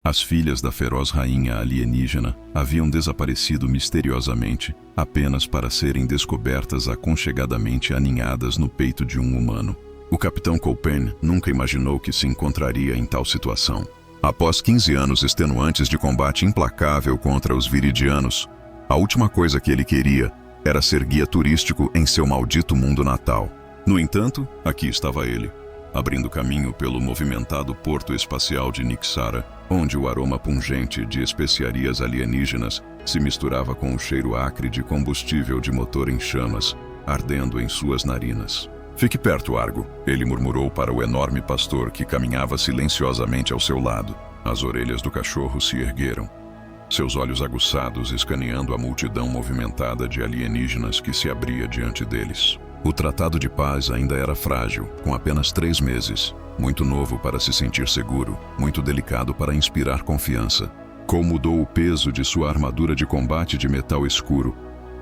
As filhas da feroz rainha alienígena haviam desaparecido misteriosamente, apenas para serem descobertas aconchegadamente aninhadas no peito de um humano. O capitão Colpane nunca imaginou que se encontraria em tal situação. Após 15 anos extenuantes de combate implacável contra os viridianos, a última coisa que ele queria era ser guia turístico em seu maldito mundo natal. No entanto, aqui estava ele, abrindo caminho pelo movimentado porto espacial de Nixara, onde o aroma pungente de especiarias alienígenas se misturava com o cheiro acre de combustível de motor em chamas, ardendo em suas narinas. "Fique perto, Argo", ele murmurou para o enorme pastor que caminhava silenciosamente ao seu lado. As orelhas do cachorro se ergueram, seus olhos aguçados escaneando a multidão movimentada de alienígenas que se abria diante deles. O tratado de paz ainda era frágil, com apenas 3 meses. Muito novo para se sentir seguro, muito delicado para inspirar confiança. Cole mudou o peso de sua armadura de combate de metal escuro,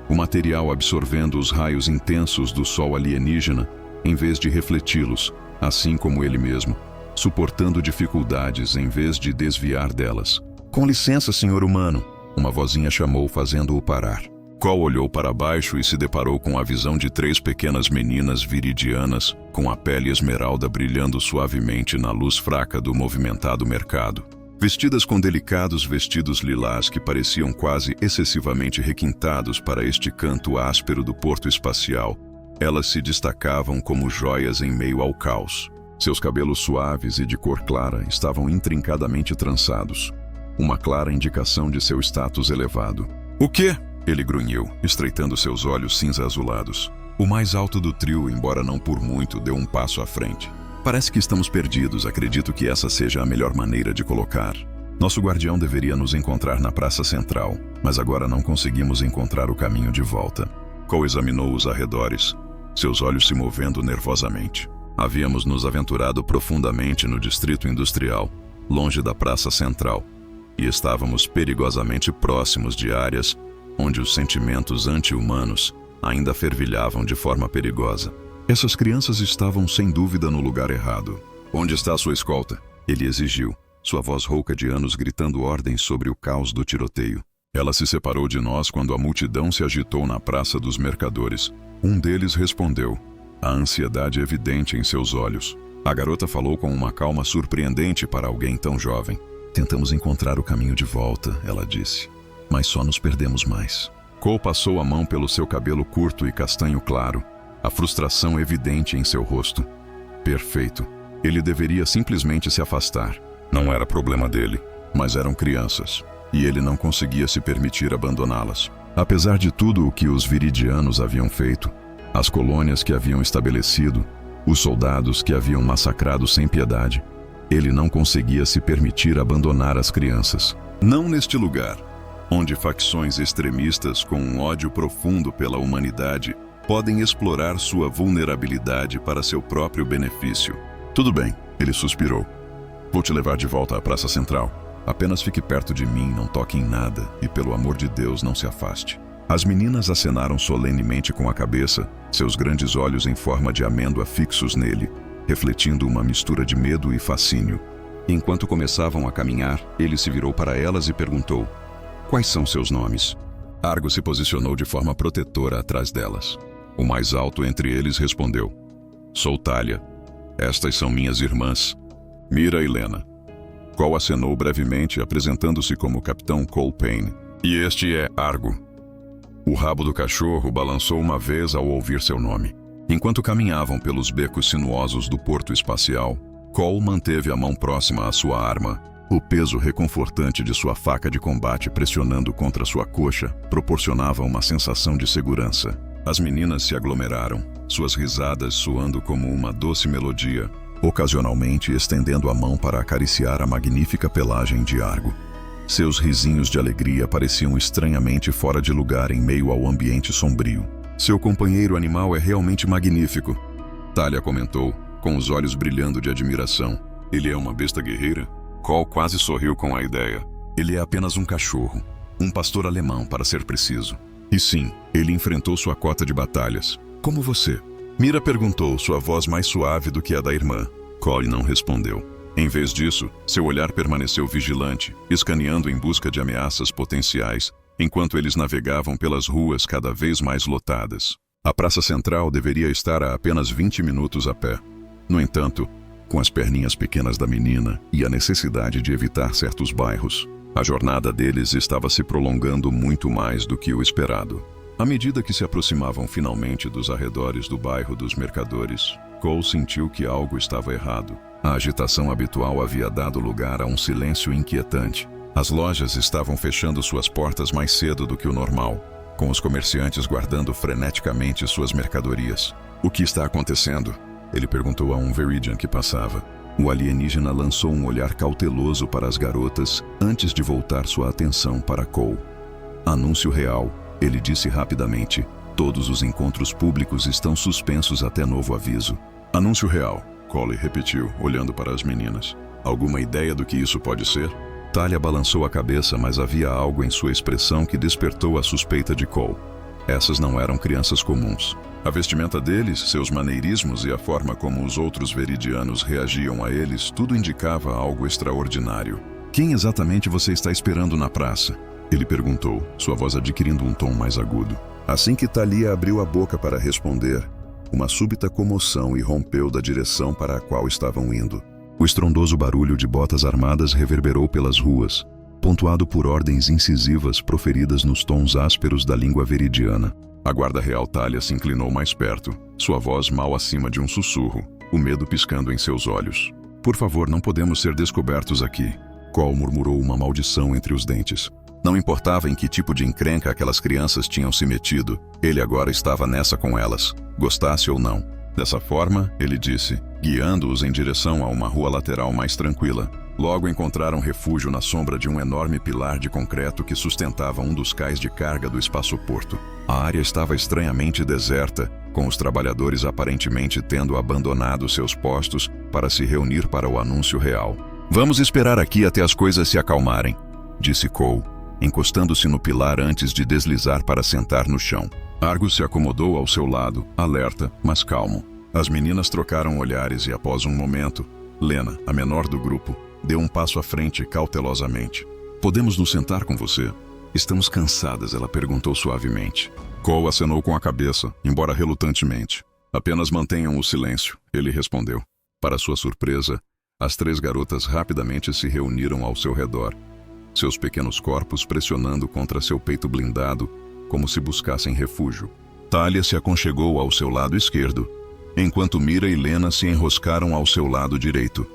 o material absorvendo os raios intensos do sol alienígena, em vez de refleti-los, assim como ele mesmo, suportando dificuldades em vez de desviar delas. "Com licença, senhor humano", uma vozinha chamou, fazendo-o parar. Cole olhou para baixo e se deparou com a visão de 3 pequenas meninas viridianas, com a pele esmeralda brilhando suavemente na luz fraca do movimentado mercado. Vestidas com delicados vestidos lilás que pareciam quase excessivamente requintados para este canto áspero do porto espacial, elas se destacavam como joias em meio ao caos. Seus cabelos suaves e de cor clara estavam intrincadamente trançados, uma clara indicação de seu status elevado. "O quê?", ele grunhiu, estreitando seus olhos cinza-azulados. O mais alto do trio, embora não por muito, deu um passo à frente. "Parece que estamos perdidos, acredito que essa seja a melhor maneira de colocar. Nosso guardião deveria nos encontrar na praça central, mas agora não conseguimos encontrar o caminho de volta." Cole examinou os arredores, seus olhos se movendo nervosamente. Havíamos nos aventurado profundamente no distrito industrial, longe da praça central, e estávamos perigosamente próximos de áreas onde os sentimentos anti-humanos ainda fervilhavam de forma perigosa. Essas crianças estavam sem dúvida no lugar errado. "Onde está a sua escolta?", ele exigiu, sua voz rouca de anos gritando ordens sobre o caos do tiroteio. "Ela se separou de nós quando a multidão se agitou na Praça dos Mercadores." Um deles respondeu, a ansiedade evidente em seus olhos. A garota falou com uma calma surpreendente para alguém tão jovem. "Tentamos encontrar o caminho de volta", ela disse, "mas só nos perdemos mais." Cole passou a mão pelo seu cabelo curto e castanho claro, a frustração evidente em seu rosto. Perfeito. Ele deveria simplesmente se afastar. Não era problema dele, mas eram crianças, e ele não conseguia se permitir abandoná-las. Apesar de tudo o que os viridianos haviam feito, as colônias que haviam estabelecido, os soldados que haviam massacrado sem piedade, ele não conseguia se permitir abandonar as crianças. Não neste lugar, onde facções extremistas com um ódio profundo pela humanidade podem explorar sua vulnerabilidade para seu próprio benefício. "Tudo bem", ele suspirou. "Vou te levar de volta à Praça Central. Apenas fique perto de mim, não toque em nada e, pelo amor de Deus, não se afaste." As meninas acenaram solenemente com a cabeça, seus grandes olhos em forma de amêndoa fixos nele, refletindo uma mistura de medo e fascínio. Enquanto começavam a caminhar, ele se virou para elas e perguntou, "Quais são seus nomes?" Argo se posicionou de forma protetora atrás delas. O mais alto entre eles respondeu, "Sou Talia. Estas são minhas irmãs, Mira e Lena." Cole acenou brevemente, apresentando-se como Capitão Colpane. "E este é Argo." O rabo do cachorro balançou uma vez ao ouvir seu nome. Enquanto caminhavam pelos becos sinuosos do porto espacial, Cole manteve a mão próxima à sua arma. O peso reconfortante de sua faca de combate pressionando contra sua coxa proporcionava uma sensação de segurança. As meninas se aglomeraram, suas risadas soando como uma doce melodia, ocasionalmente estendendo a mão para acariciar a magnífica pelagem de Argo. Seus risinhos de alegria pareciam estranhamente fora de lugar em meio ao ambiente sombrio. "Seu companheiro animal é realmente magnífico", Talia comentou, com os olhos brilhando de admiração. "Ele é uma besta guerreira?" Cole quase sorriu com a ideia. "Ele é apenas um cachorro. Um pastor alemão, para ser preciso. E sim, ele enfrentou sua cota de batalhas. Como você?" Mira perguntou, sua voz mais suave do que a da irmã. Cole não respondeu. Em vez disso, seu olhar permaneceu vigilante, escaneando em busca de ameaças potenciais, enquanto eles navegavam pelas ruas cada vez mais lotadas. A praça central deveria estar a apenas 20 minutos a pé. No entanto, com as perninhas pequenas da menina e a necessidade de evitar certos bairros, a jornada deles estava se prolongando muito mais do que o esperado. À medida que se aproximavam finalmente dos arredores do bairro dos mercadores, Cole sentiu que algo estava errado. A agitação habitual havia dado lugar a um silêncio inquietante. As lojas estavam fechando suas portas mais cedo do que o normal, com os comerciantes guardando freneticamente suas mercadorias. "O que está acontecendo?" ele perguntou a um Viridian que passava. O alienígena lançou um olhar cauteloso para as garotas antes de voltar sua atenção para Cole. "Anúncio real", ele disse rapidamente. "Todos os encontros públicos estão suspensos até novo aviso." "Anúncio real", Cole repetiu, olhando para as meninas. "Alguma ideia do que isso pode ser?" Talia balançou a cabeça, mas havia algo em sua expressão que despertou a suspeita de Cole. Essas não eram crianças comuns. A vestimenta deles, seus maneirismos e a forma como os outros veridianos reagiam a eles, tudo indicava algo extraordinário. "Quem exatamente você está esperando na praça?" ele perguntou, sua voz adquirindo um tom mais agudo. Assim que Talia abriu a boca para responder, uma súbita comoção irrompeu da direção para a qual estavam indo. O estrondoso barulho de botas armadas reverberou pelas ruas, pontuado por ordens incisivas proferidas nos tons ásperos da língua veridiana. A guarda real Talia se inclinou mais perto, sua voz mal acima de um sussurro, o medo piscando em seus olhos. "Por favor, não podemos ser descobertos aqui." Cole murmurou uma maldição entre os dentes. Não importava em que tipo de encrenca aquelas crianças tinham se metido, ele agora estava nessa com elas, gostasse ou não. Dessa forma, ele disse, guiando-os em direção a uma rua lateral mais tranquila. Logo encontraram refúgio na sombra de um enorme pilar de concreto que sustentava um dos cais de carga do espaço-porto. A área estava estranhamente deserta, com os trabalhadores aparentemente tendo abandonado seus postos para se reunir para o anúncio real. "Vamos esperar aqui até as coisas se acalmarem", disse Cole, encostando-se no pilar antes de deslizar para sentar no chão. Argus se acomodou ao seu lado, alerta, mas calmo. As meninas trocaram olhares e, após um momento, Lena, a menor do grupo, deu um passo à frente cautelosamente. "Podemos nos sentar com você?" "Estamos cansadas", ela perguntou suavemente. Cole acenou com a cabeça, embora relutantemente. "Apenas mantenham o silêncio", ele respondeu. Para sua surpresa, as 3 garotas rapidamente se reuniram ao seu redor, seus pequenos corpos pressionando contra seu peito blindado, como se buscassem refúgio. Talia se aconchegou ao seu lado esquerdo, enquanto Mira e Lena se enroscaram ao seu lado direito,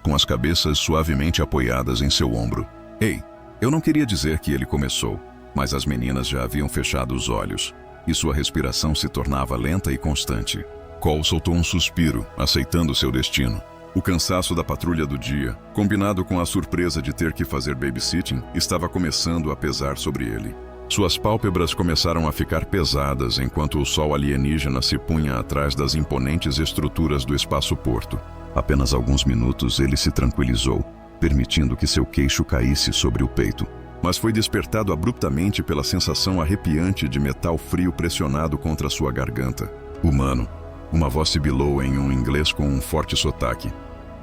com as cabeças suavemente apoiadas em seu ombro. "Ei, eu não queria dizer que ele começou", mas as meninas já haviam fechado os olhos, e sua respiração se tornava lenta e constante. Cole soltou um suspiro, aceitando seu destino. O cansaço da patrulha do dia, combinado com a surpresa de ter que fazer babysitting, estava começando a pesar sobre ele. Suas pálpebras começaram a ficar pesadas enquanto o sol alienígena se punha atrás das imponentes estruturas do espaço-porto. Apenas alguns minutos ele se tranquilizou, permitindo que seu queixo caísse sobre o peito. Mas foi despertado abruptamente pela sensação arrepiante de metal frio pressionado contra sua garganta. "Humano", uma voz sibilou em um inglês com um forte sotaque.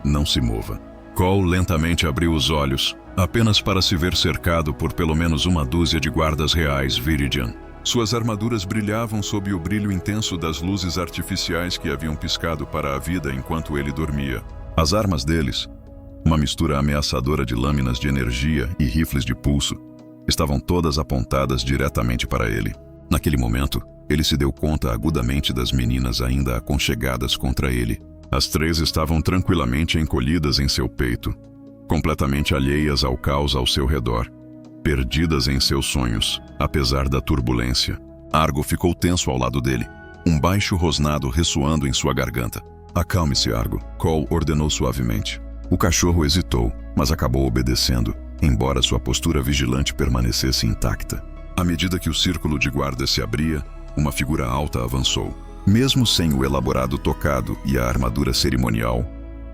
"Não se mova." Cole lentamente abriu os olhos, apenas para se ver cercado por pelo menos uma dúzia de guardas reais Viridian. Suas armaduras brilhavam sob o brilho intenso das luzes artificiais que haviam piscado para a vida enquanto ele dormia. As armas deles, uma mistura ameaçadora de lâminas de energia e rifles de pulso, estavam todas apontadas diretamente para ele. Naquele momento, ele se deu conta agudamente das meninas ainda aconchegadas contra ele. As 3 estavam tranquilamente encolhidas em seu peito, completamente alheias ao caos ao seu redor, perdidas em seus sonhos, apesar da turbulência. Argo ficou tenso ao lado dele, um baixo rosnado ressoando em sua garganta. "Acalme-se, Argo", Cole ordenou suavemente. O cachorro hesitou, mas acabou obedecendo, embora sua postura vigilante permanecesse intacta. À medida que o círculo de guardas se abria, uma figura alta avançou. Mesmo sem o elaborado tocado e a armadura cerimonial,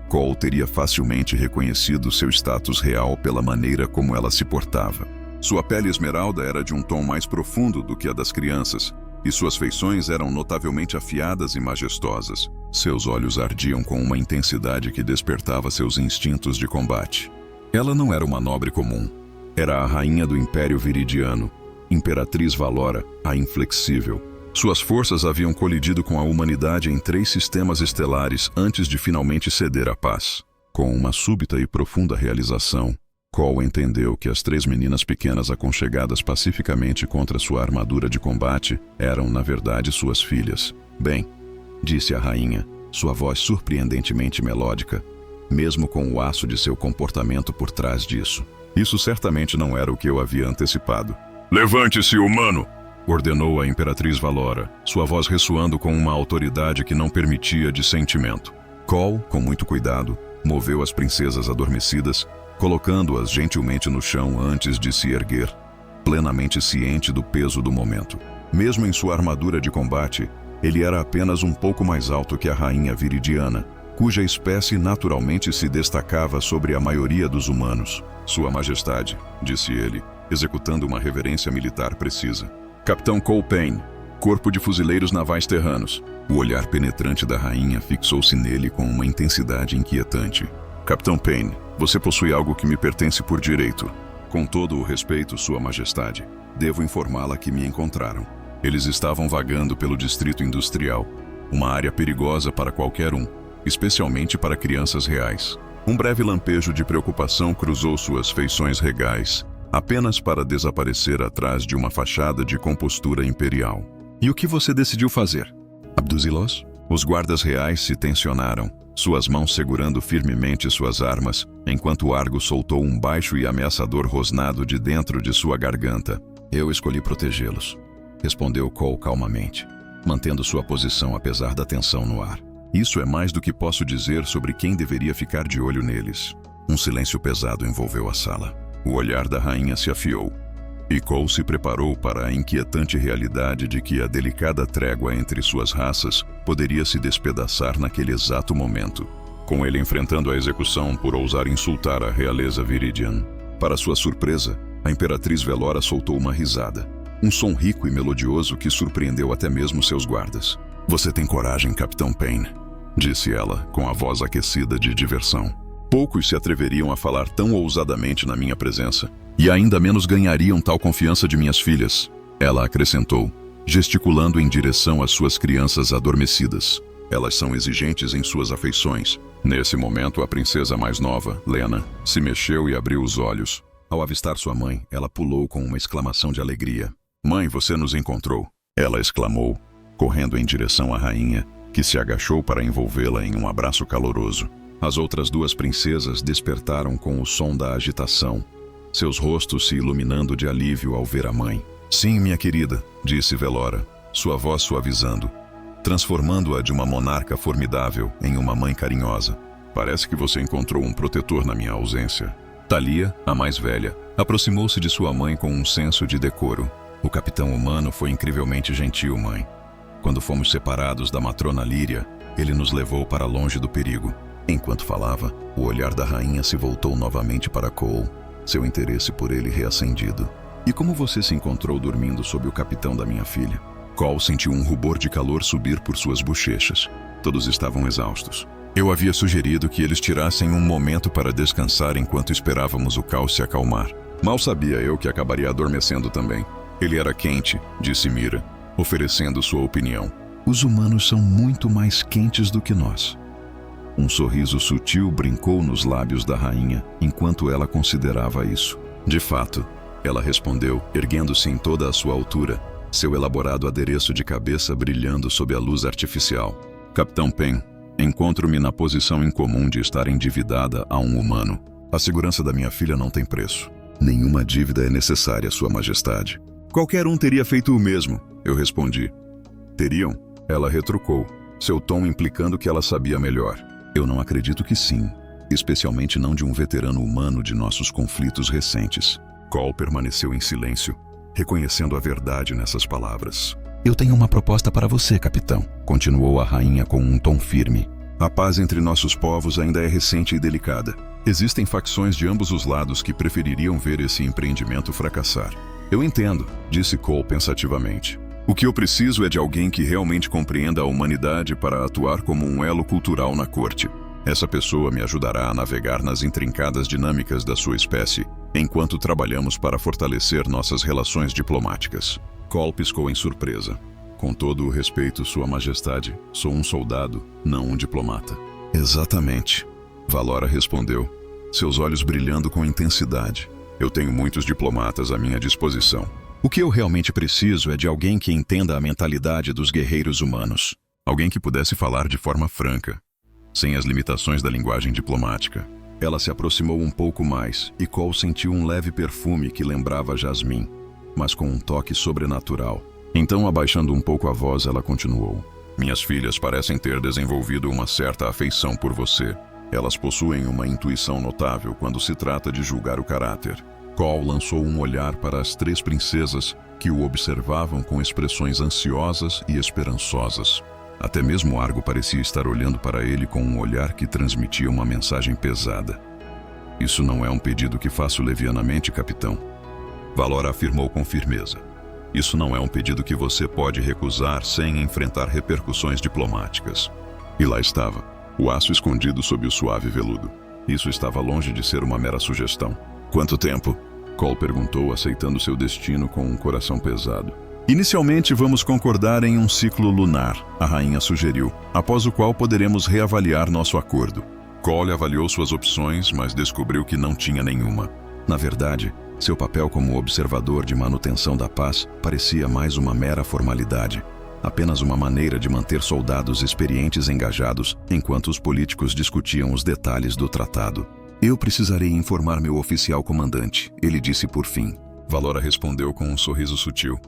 Cole teria facilmente reconhecido seu status real pela maneira como ela se portava. Sua pele esmeralda era de um tom mais profundo do que a das crianças, e suas feições eram notavelmente afiadas e majestosas. Seus olhos ardiam com uma intensidade que despertava seus instintos de combate. Ela não era uma nobre comum. Era a rainha do Império Viridiano, Imperatriz Valora, a Inflexível. Suas forças haviam colidido com a humanidade em 3 sistemas estelares antes de finalmente ceder à paz. Com uma súbita e profunda realização, Cole entendeu que as 3 meninas pequenas aconchegadas pacificamente contra sua armadura de combate eram, na verdade, suas filhas. Bem, disse a rainha, sua voz surpreendentemente melódica, mesmo com o aço de seu comportamento por trás disso. Isso certamente não era o que eu havia antecipado. "Levante-se, humano!" ordenou a Imperatriz Valora, sua voz ressoando com uma autoridade que não permitia dissentimento. Cole, com muito cuidado, moveu as princesas adormecidas, colocando-as gentilmente no chão antes de se erguer, plenamente ciente do peso do momento. Mesmo em sua armadura de combate, ele era apenas um pouco mais alto que a rainha viridiana, cuja espécie naturalmente se destacava sobre a maioria dos humanos. "Sua Majestade", disse ele, executando uma reverência militar precisa. "Capitão Cole Payne, Corpo de Fuzileiros Navais Terranos." O olhar penetrante da rainha fixou-se nele com uma intensidade inquietante. "Capitão Payne, você possui algo que me pertence por direito. Com todo o respeito, Sua Majestade, devo informá-la que me encontraram. Eles estavam vagando pelo distrito industrial, uma área perigosa para qualquer um, especialmente para crianças reais." Um breve lampejo de preocupação cruzou suas feições regais, apenas para desaparecer atrás de uma fachada de compostura imperial. "E o que você decidiu fazer? Abduzi-los?" Os guardas reais se tensionaram, suas mãos segurando firmemente suas armas, enquanto Argo soltou um baixo e ameaçador rosnado de dentro de sua garganta. "Eu escolhi protegê-los", respondeu Cole calmamente, mantendo sua posição apesar da tensão no ar. "Isso é mais do que posso dizer sobre quem deveria ficar de olho neles." Um silêncio pesado envolveu a sala. O olhar da rainha se afiou, e Cole se preparou para a inquietante realidade de que a delicada trégua entre suas raças poderia se despedaçar naquele exato momento, com ele enfrentando a execução por ousar insultar a realeza Viridian. Para sua surpresa, a Imperatriz Velora soltou uma risada, um som rico e melodioso que surpreendeu até mesmo seus guardas. "Você tem coragem, Capitão Payne", disse ela, com a voz aquecida de diversão. "Poucos se atreveriam a falar tão ousadamente na minha presença, e ainda menos ganhariam tal confiança de minhas filhas", ela acrescentou, gesticulando em direção às suas crianças adormecidas. "Elas são exigentes em suas afeições." Nesse momento, a princesa mais nova, Lena, se mexeu e abriu os olhos. Ao avistar sua mãe, ela pulou com uma exclamação de alegria. "Mãe, você nos encontrou!" ela exclamou, correndo em direção à rainha, que se agachou para envolvê-la em um abraço caloroso. As outras 2 princesas despertaram com o som da agitação, seus rostos se iluminando de alívio ao ver a mãe. "Sim, minha querida", disse Velora, sua voz suavizando, transformando-a de uma monarca formidável em uma mãe carinhosa. "Parece que você encontrou um protetor na minha ausência." Thalia, a mais velha, aproximou-se de sua mãe com um senso de decoro. "O capitão humano foi incrivelmente gentil, mãe. Quando fomos separados da matrona Líria, ele nos levou para longe do perigo." Enquanto falava, o olhar da rainha se voltou novamente para Cole, seu interesse por ele reacendido. "E como você se encontrou dormindo sob o capitão da minha filha?" Cole sentiu um rubor de calor subir por suas bochechas. Todos estavam exaustos. "Eu havia sugerido que eles tirassem um momento para descansar enquanto esperávamos o caos se acalmar. Mal sabia eu que acabaria adormecendo também." "Ele era quente", disse Mira, oferecendo sua opinião. "Os humanos são muito mais quentes do que nós." Um sorriso sutil brincou nos lábios da rainha, enquanto ela considerava isso. "De fato", ela respondeu, erguendo-se em toda a sua altura, seu elaborado adereço de cabeça brilhando sob a luz artificial. "Capitão Payne, encontro-me na posição incomum de estar endividada a um humano. A segurança da minha filha não tem preço. Nenhuma dívida é necessária, Sua Majestade." "Qualquer um teria feito o mesmo", eu respondi. "Teriam?" ela retrucou, seu tom implicando que ela sabia melhor. "Eu não acredito que sim, especialmente não de um veterano humano de nossos conflitos recentes." Cole permaneceu em silêncio, reconhecendo a verdade nessas palavras. "Eu tenho uma proposta para você, capitão", continuou a rainha com um tom firme. "A paz entre nossos povos ainda é recente e delicada. Existem facções de ambos os lados que prefeririam ver esse empreendimento fracassar." "Eu entendo", disse Cole pensativamente. O que eu preciso é de alguém que realmente compreenda a humanidade para atuar como um elo cultural na corte. Essa pessoa me ajudará a navegar nas intrincadas dinâmicas da sua espécie, enquanto trabalhamos para fortalecer nossas relações diplomáticas. Cole piscou em surpresa. Com todo o respeito, Sua Majestade, sou um soldado, não um diplomata. Exatamente. Valora respondeu, seus olhos brilhando com intensidade. Eu tenho muitos diplomatas à minha disposição. O que eu realmente preciso é de alguém que entenda a mentalidade dos guerreiros humanos. Alguém que pudesse falar de forma franca, sem as limitações da linguagem diplomática. Ela se aproximou um pouco mais e Cole sentiu um leve perfume que lembrava jasmim, mas com um toque sobrenatural. Então, abaixando um pouco a voz, ela continuou. Minhas filhas parecem ter desenvolvido uma certa afeição por você. Elas possuem uma intuição notável quando se trata de julgar o caráter. Cole lançou um olhar para as 3 princesas que o observavam com expressões ansiosas e esperançosas. Até mesmo Argo parecia estar olhando para ele com um olhar que transmitia uma mensagem pesada. Isso não é um pedido que faço levianamente, capitão. Valora afirmou com firmeza. Isso não é um pedido que você pode recusar sem enfrentar repercussões diplomáticas. E lá estava, o aço escondido sob o suave veludo. Isso estava longe de ser uma mera sugestão. Quanto tempo? Cole perguntou, aceitando seu destino com um coração pesado. Inicialmente vamos concordar em um ciclo lunar, a rainha sugeriu, após o qual poderemos reavaliar nosso acordo. Cole avaliou suas opções, mas descobriu que não tinha nenhuma. Na verdade, seu papel como observador de manutenção da paz parecia mais uma mera formalidade. Apenas uma maneira de manter soldados experientes engajados enquanto os políticos discutiam os detalhes do tratado. Eu precisarei informar meu oficial comandante, ele disse por fim. Valora respondeu com um sorriso sutil.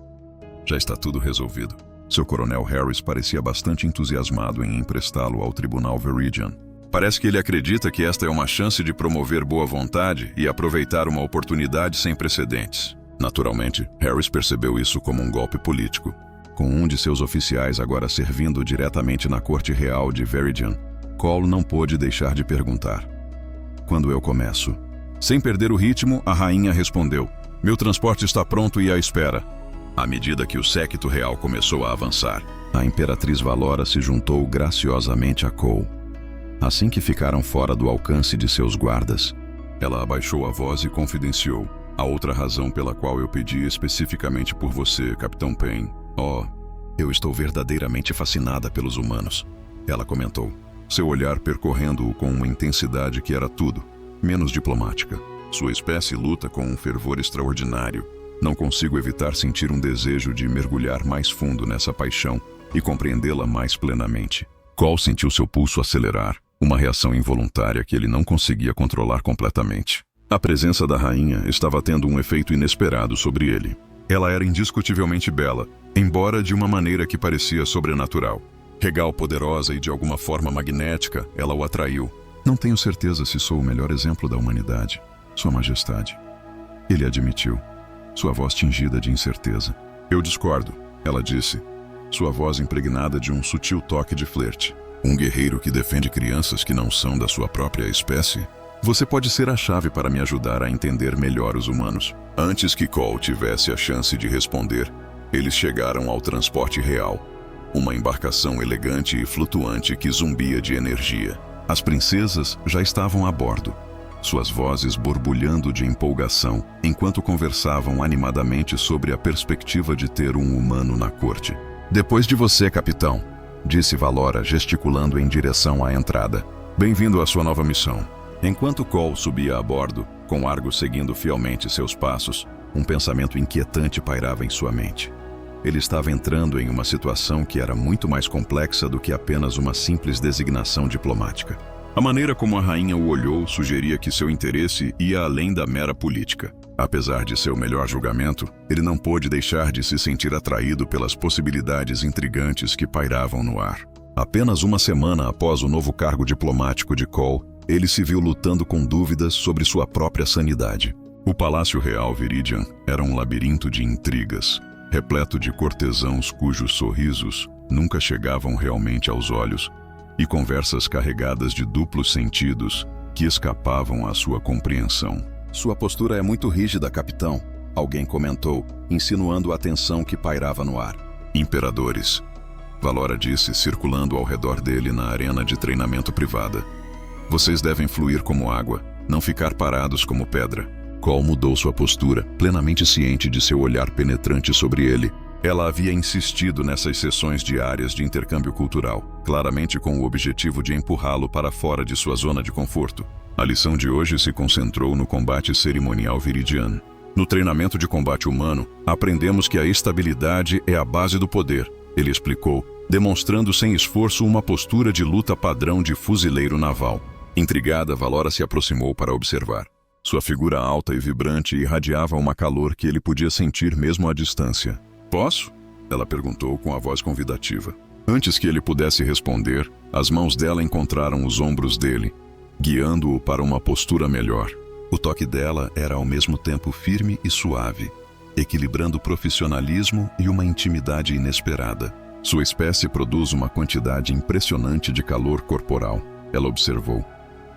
Já está tudo resolvido. Seu coronel Harris parecia bastante entusiasmado em emprestá-lo ao Tribunal Viridian. Parece que ele acredita que esta é uma chance de promover boa vontade e aproveitar uma oportunidade sem precedentes. Naturalmente, Harris percebeu isso como um golpe político. Com um de seus oficiais agora servindo diretamente na corte real de Viridian, Cole não pôde deixar de perguntar. Quando eu começo? Sem perder o ritmo, a rainha respondeu. Meu transporte está pronto e à espera. À medida que o séquito real começou a avançar, a imperatriz Valora se juntou graciosamente a Cole. Assim que ficaram fora do alcance de seus guardas, ela abaixou a voz e confidenciou. A outra razão pela qual eu pedi especificamente por você, Capitão Payne. Oh, eu estou verdadeiramente fascinada pelos humanos, ela comentou. Seu olhar percorrendo-o com uma intensidade que era tudo, menos diplomática. Sua espécie luta com um fervor extraordinário. Não consigo evitar sentir um desejo de mergulhar mais fundo nessa paixão e compreendê-la mais plenamente. Cole sentiu seu pulso acelerar, uma reação involuntária que ele não conseguia controlar completamente. A presença da rainha estava tendo um efeito inesperado sobre ele. Ela era indiscutivelmente bela, embora de uma maneira que parecia sobrenatural. Regal poderosa e de alguma forma magnética, ela o atraiu. Não tenho certeza se sou o melhor exemplo da humanidade, Sua Majestade. Ele admitiu, sua voz tingida de incerteza. Eu discordo, ela disse, sua voz impregnada de um sutil toque de flerte. Um guerreiro que defende crianças que não são da sua própria espécie? Você pode ser a chave para me ajudar a entender melhor os humanos. Antes que Cole tivesse a chance de responder, eles chegaram ao transporte real. Uma embarcação elegante e flutuante que zumbia de energia. As princesas já estavam a bordo, suas vozes borbulhando de empolgação, enquanto conversavam animadamente sobre a perspectiva de ter um humano na corte. Depois de você, capitão, disse Valora, gesticulando em direção à entrada. Bem-vindo à sua nova missão. Enquanto Cole subia a bordo, com Argo seguindo fielmente seus passos, um pensamento inquietante pairava em sua mente. Ele estava entrando em uma situação que era muito mais complexa do que apenas uma simples designação diplomática. A maneira como a rainha o olhou sugeria que seu interesse ia além da mera política. Apesar de seu melhor julgamento, ele não pôde deixar de se sentir atraído pelas possibilidades intrigantes que pairavam no ar. Apenas uma semana após o novo cargo diplomático de Cole, ele se viu lutando com dúvidas sobre sua própria sanidade. O Palácio Real Viridian era um labirinto de intrigas, repleto de cortesãos cujos sorrisos nunca chegavam realmente aos olhos, e conversas carregadas de duplos sentidos que escapavam à sua compreensão. Sua postura é muito rígida, capitão, alguém comentou, insinuando a tensão que pairava no ar. Imperadores, Valora disse, circulando ao redor dele na arena de treinamento privada. Vocês devem fluir como água, não ficar parados como pedra. Cole mudou sua postura, plenamente ciente de seu olhar penetrante sobre ele. Ela havia insistido nessas sessões diárias de intercâmbio cultural, claramente com o objetivo de empurrá-lo para fora de sua zona de conforto. A lição de hoje se concentrou no combate cerimonial viridiano. No treinamento de combate humano, aprendemos que a estabilidade é a base do poder, ele explicou, demonstrando sem esforço uma postura de luta padrão de fuzileiro naval. Intrigada, Valora se aproximou para observar. Sua figura alta e vibrante irradiava uma calor que ele podia sentir mesmo à distância. Posso? Ela perguntou com a voz convidativa. Antes que ele pudesse responder, as mãos dela encontraram os ombros dele, guiando-o para uma postura melhor. O toque dela era ao mesmo tempo firme e suave, equilibrando profissionalismo e uma intimidade inesperada. Sua espécie produz uma quantidade impressionante de calor corporal, ela observou,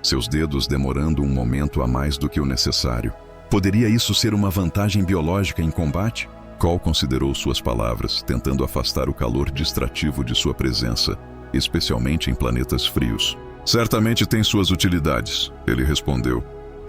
seus dedos demorando um momento a mais do que o necessário. Poderia isso ser uma vantagem biológica em combate? Cole considerou suas palavras, tentando afastar o calor distrativo de sua presença, especialmente em planetas frios. Certamente tem suas utilidades, ele respondeu.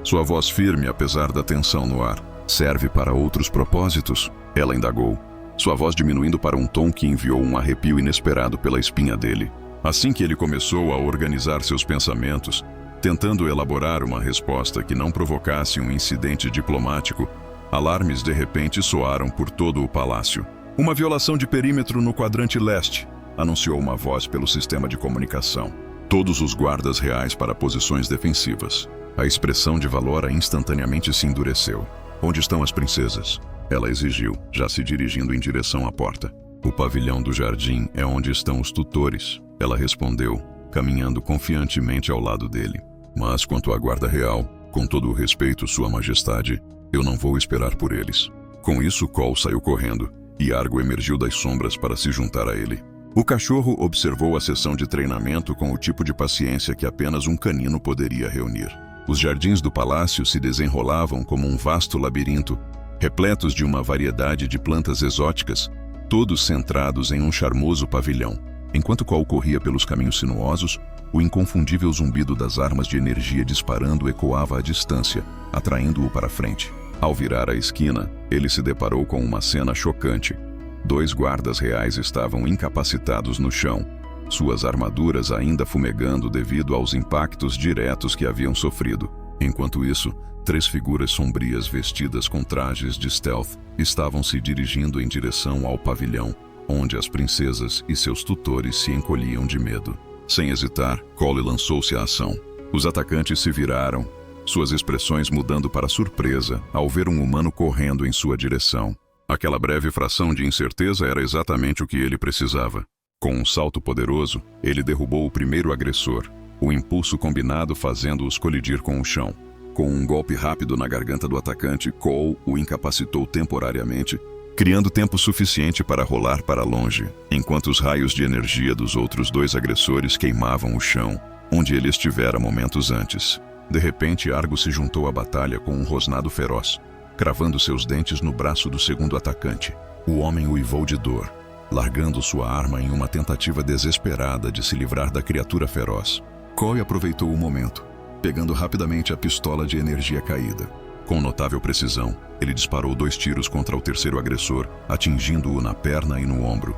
Sua voz firme, apesar da tensão no ar. Serve para outros propósitos? Ela indagou, sua voz diminuindo para um tom que enviou um arrepio inesperado pela espinha dele. Assim que ele começou a organizar seus pensamentos, tentando elaborar uma resposta que não provocasse um incidente diplomático, alarmes de repente soaram por todo o palácio. Uma violação de perímetro no quadrante leste, anunciou uma voz pelo sistema de comunicação. Todos os guardas reais para posições defensivas. A expressão de Valora instantaneamente se endureceu. Onde estão as princesas? Ela exigiu, já se dirigindo em direção à porta. O pavilhão do jardim é onde estão os tutores. Ela respondeu, caminhando confiantemente ao lado dele. Mas quanto à guarda real, com todo o respeito, Sua Majestade, eu não vou esperar por eles. Com isso, Cole saiu correndo, e Argo emergiu das sombras para se juntar a ele. O cachorro observou a sessão de treinamento com o tipo de paciência que apenas um canino poderia reunir. Os jardins do palácio se desenrolavam como um vasto labirinto, repletos de uma variedade de plantas exóticas, todos centrados em um charmoso pavilhão. Enquanto Cole corria pelos caminhos sinuosos, o inconfundível zumbido das armas de energia disparando ecoava à distância, atraindo-o para frente. Ao virar a esquina, ele se deparou com uma cena chocante. 2 guardas reais estavam incapacitados no chão, suas armaduras ainda fumegando devido aos impactos diretos que haviam sofrido. Enquanto isso, 3 figuras sombrias vestidas com trajes de stealth estavam se dirigindo em direção ao pavilhão, onde as princesas e seus tutores se encolhiam de medo. Sem hesitar, Cole lançou-se à ação. Os atacantes se viraram, suas expressões mudando para surpresa ao ver um humano correndo em sua direção. Aquela breve fração de incerteza era exatamente o que ele precisava. Com um salto poderoso, ele derrubou o primeiro agressor, o impulso combinado fazendo-os colidir com o chão. Com um golpe rápido na garganta do atacante, Cole o incapacitou temporariamente, criando tempo suficiente para rolar para longe, enquanto os raios de energia dos outros 2 agressores queimavam o chão, onde ele estivera momentos antes. De repente, Argo se juntou à batalha com um rosnado feroz, cravando seus dentes no braço do segundo atacante. O homem uivou de dor, largando sua arma em uma tentativa desesperada de se livrar da criatura feroz. Cole aproveitou o momento, pegando rapidamente a pistola de energia caída. Com notável precisão, ele disparou 2 tiros contra o terceiro agressor, atingindo-o na perna e no ombro,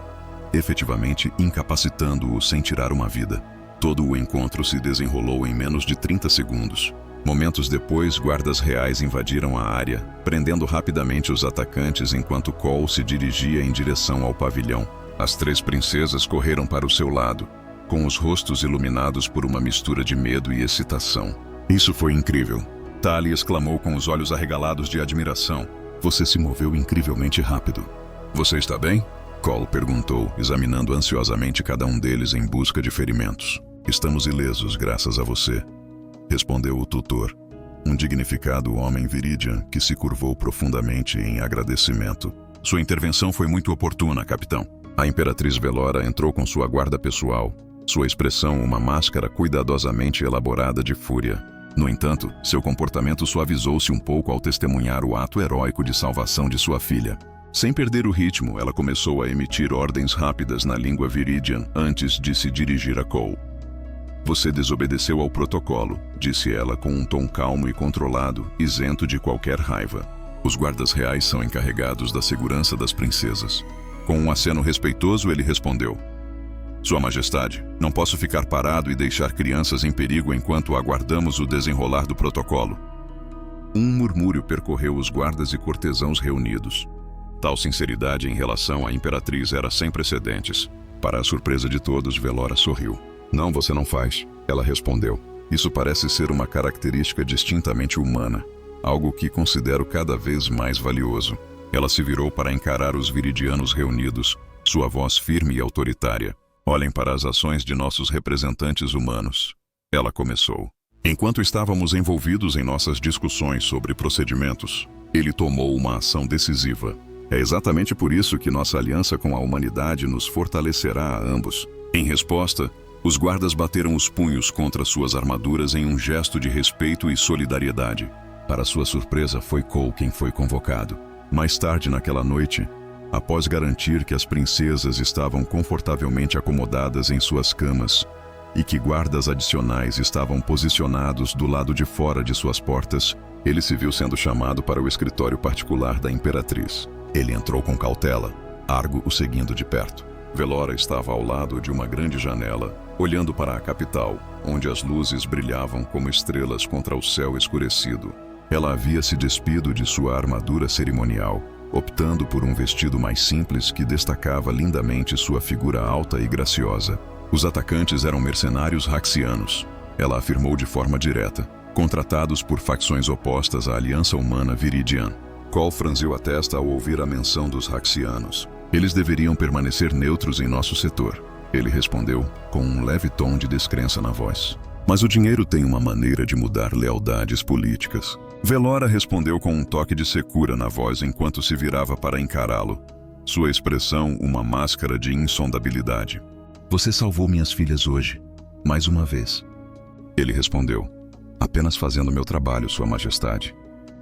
efetivamente incapacitando-o sem tirar uma vida. Todo o encontro se desenrolou em menos de 30 segundos. Momentos depois, guardas reais invadiram a área, prendendo rapidamente os atacantes enquanto Cole se dirigia em direção ao pavilhão. As 3 princesas correram para o seu lado, com os rostos iluminados por uma mistura de medo e excitação. Isso foi incrível. Tali exclamou com os olhos arregalados de admiração. Você se moveu incrivelmente rápido. Você está bem? Cole perguntou, examinando ansiosamente cada um deles em busca de ferimentos. Estamos ilesos, graças a você, respondeu o tutor, um dignificado homem viridian que se curvou profundamente em agradecimento. Sua intervenção foi muito oportuna, capitão. A Imperatriz Velora entrou com sua guarda pessoal, sua expressão uma máscara cuidadosamente elaborada de fúria. No entanto, seu comportamento suavizou-se um pouco ao testemunhar o ato heróico de salvação de sua filha. Sem perder o ritmo, ela começou a emitir ordens rápidas na língua Viridian antes de se dirigir a Cole. Você desobedeceu ao protocolo, disse ela com um tom calmo e controlado, isento de qualquer raiva. Os guardas reais são encarregados da segurança das princesas. Com um aceno respeitoso, ele respondeu: Sua Majestade, não posso ficar parado e deixar crianças em perigo enquanto aguardamos o desenrolar do protocolo. Um murmúrio percorreu os guardas e cortesãos reunidos. Tal sinceridade em relação à imperatriz era sem precedentes. Para a surpresa de todos, Velora sorriu. Não, você não faz, ela respondeu. Isso parece ser uma característica distintamente humana, algo que considero cada vez mais valioso. Ela se virou para encarar os viridianos reunidos, sua voz firme e autoritária. Olhem para as ações de nossos representantes humanos. Ela começou. Enquanto estávamos envolvidos em nossas discussões sobre procedimentos, ele tomou uma ação decisiva. É exatamente por isso que nossa aliança com a humanidade nos fortalecerá a ambos. Em resposta, os guardas bateram os punhos contra suas armaduras em um gesto de respeito e solidariedade. Para sua surpresa, foi Cole quem foi convocado. Mais tarde naquela noite, após garantir que as princesas estavam confortavelmente acomodadas em suas camas e que guardas adicionais estavam posicionados do lado de fora de suas portas, ele se viu sendo chamado para o escritório particular da imperatriz. Ele entrou com cautela, Argo o seguindo de perto. Velora estava ao lado de uma grande janela, olhando para a capital, onde as luzes brilhavam como estrelas contra o céu escurecido. Ela havia se despido de sua armadura cerimonial, optando por um vestido mais simples que destacava lindamente sua figura alta e graciosa. Os atacantes eram mercenários raxianos, ela afirmou de forma direta, contratados por facções opostas à Aliança Humana Viridian. Cole franziu a testa ao ouvir a menção dos raxianos. Eles deveriam permanecer neutros em nosso setor, ele respondeu, com um leve tom de descrença na voz. Mas o dinheiro tem uma maneira de mudar lealdades políticas. Velora respondeu com um toque de secura na voz enquanto se virava para encará-lo. Sua expressão, uma máscara de insondabilidade. Você salvou minhas filhas hoje, mais uma vez. Ele respondeu, apenas fazendo meu trabalho, Sua Majestade.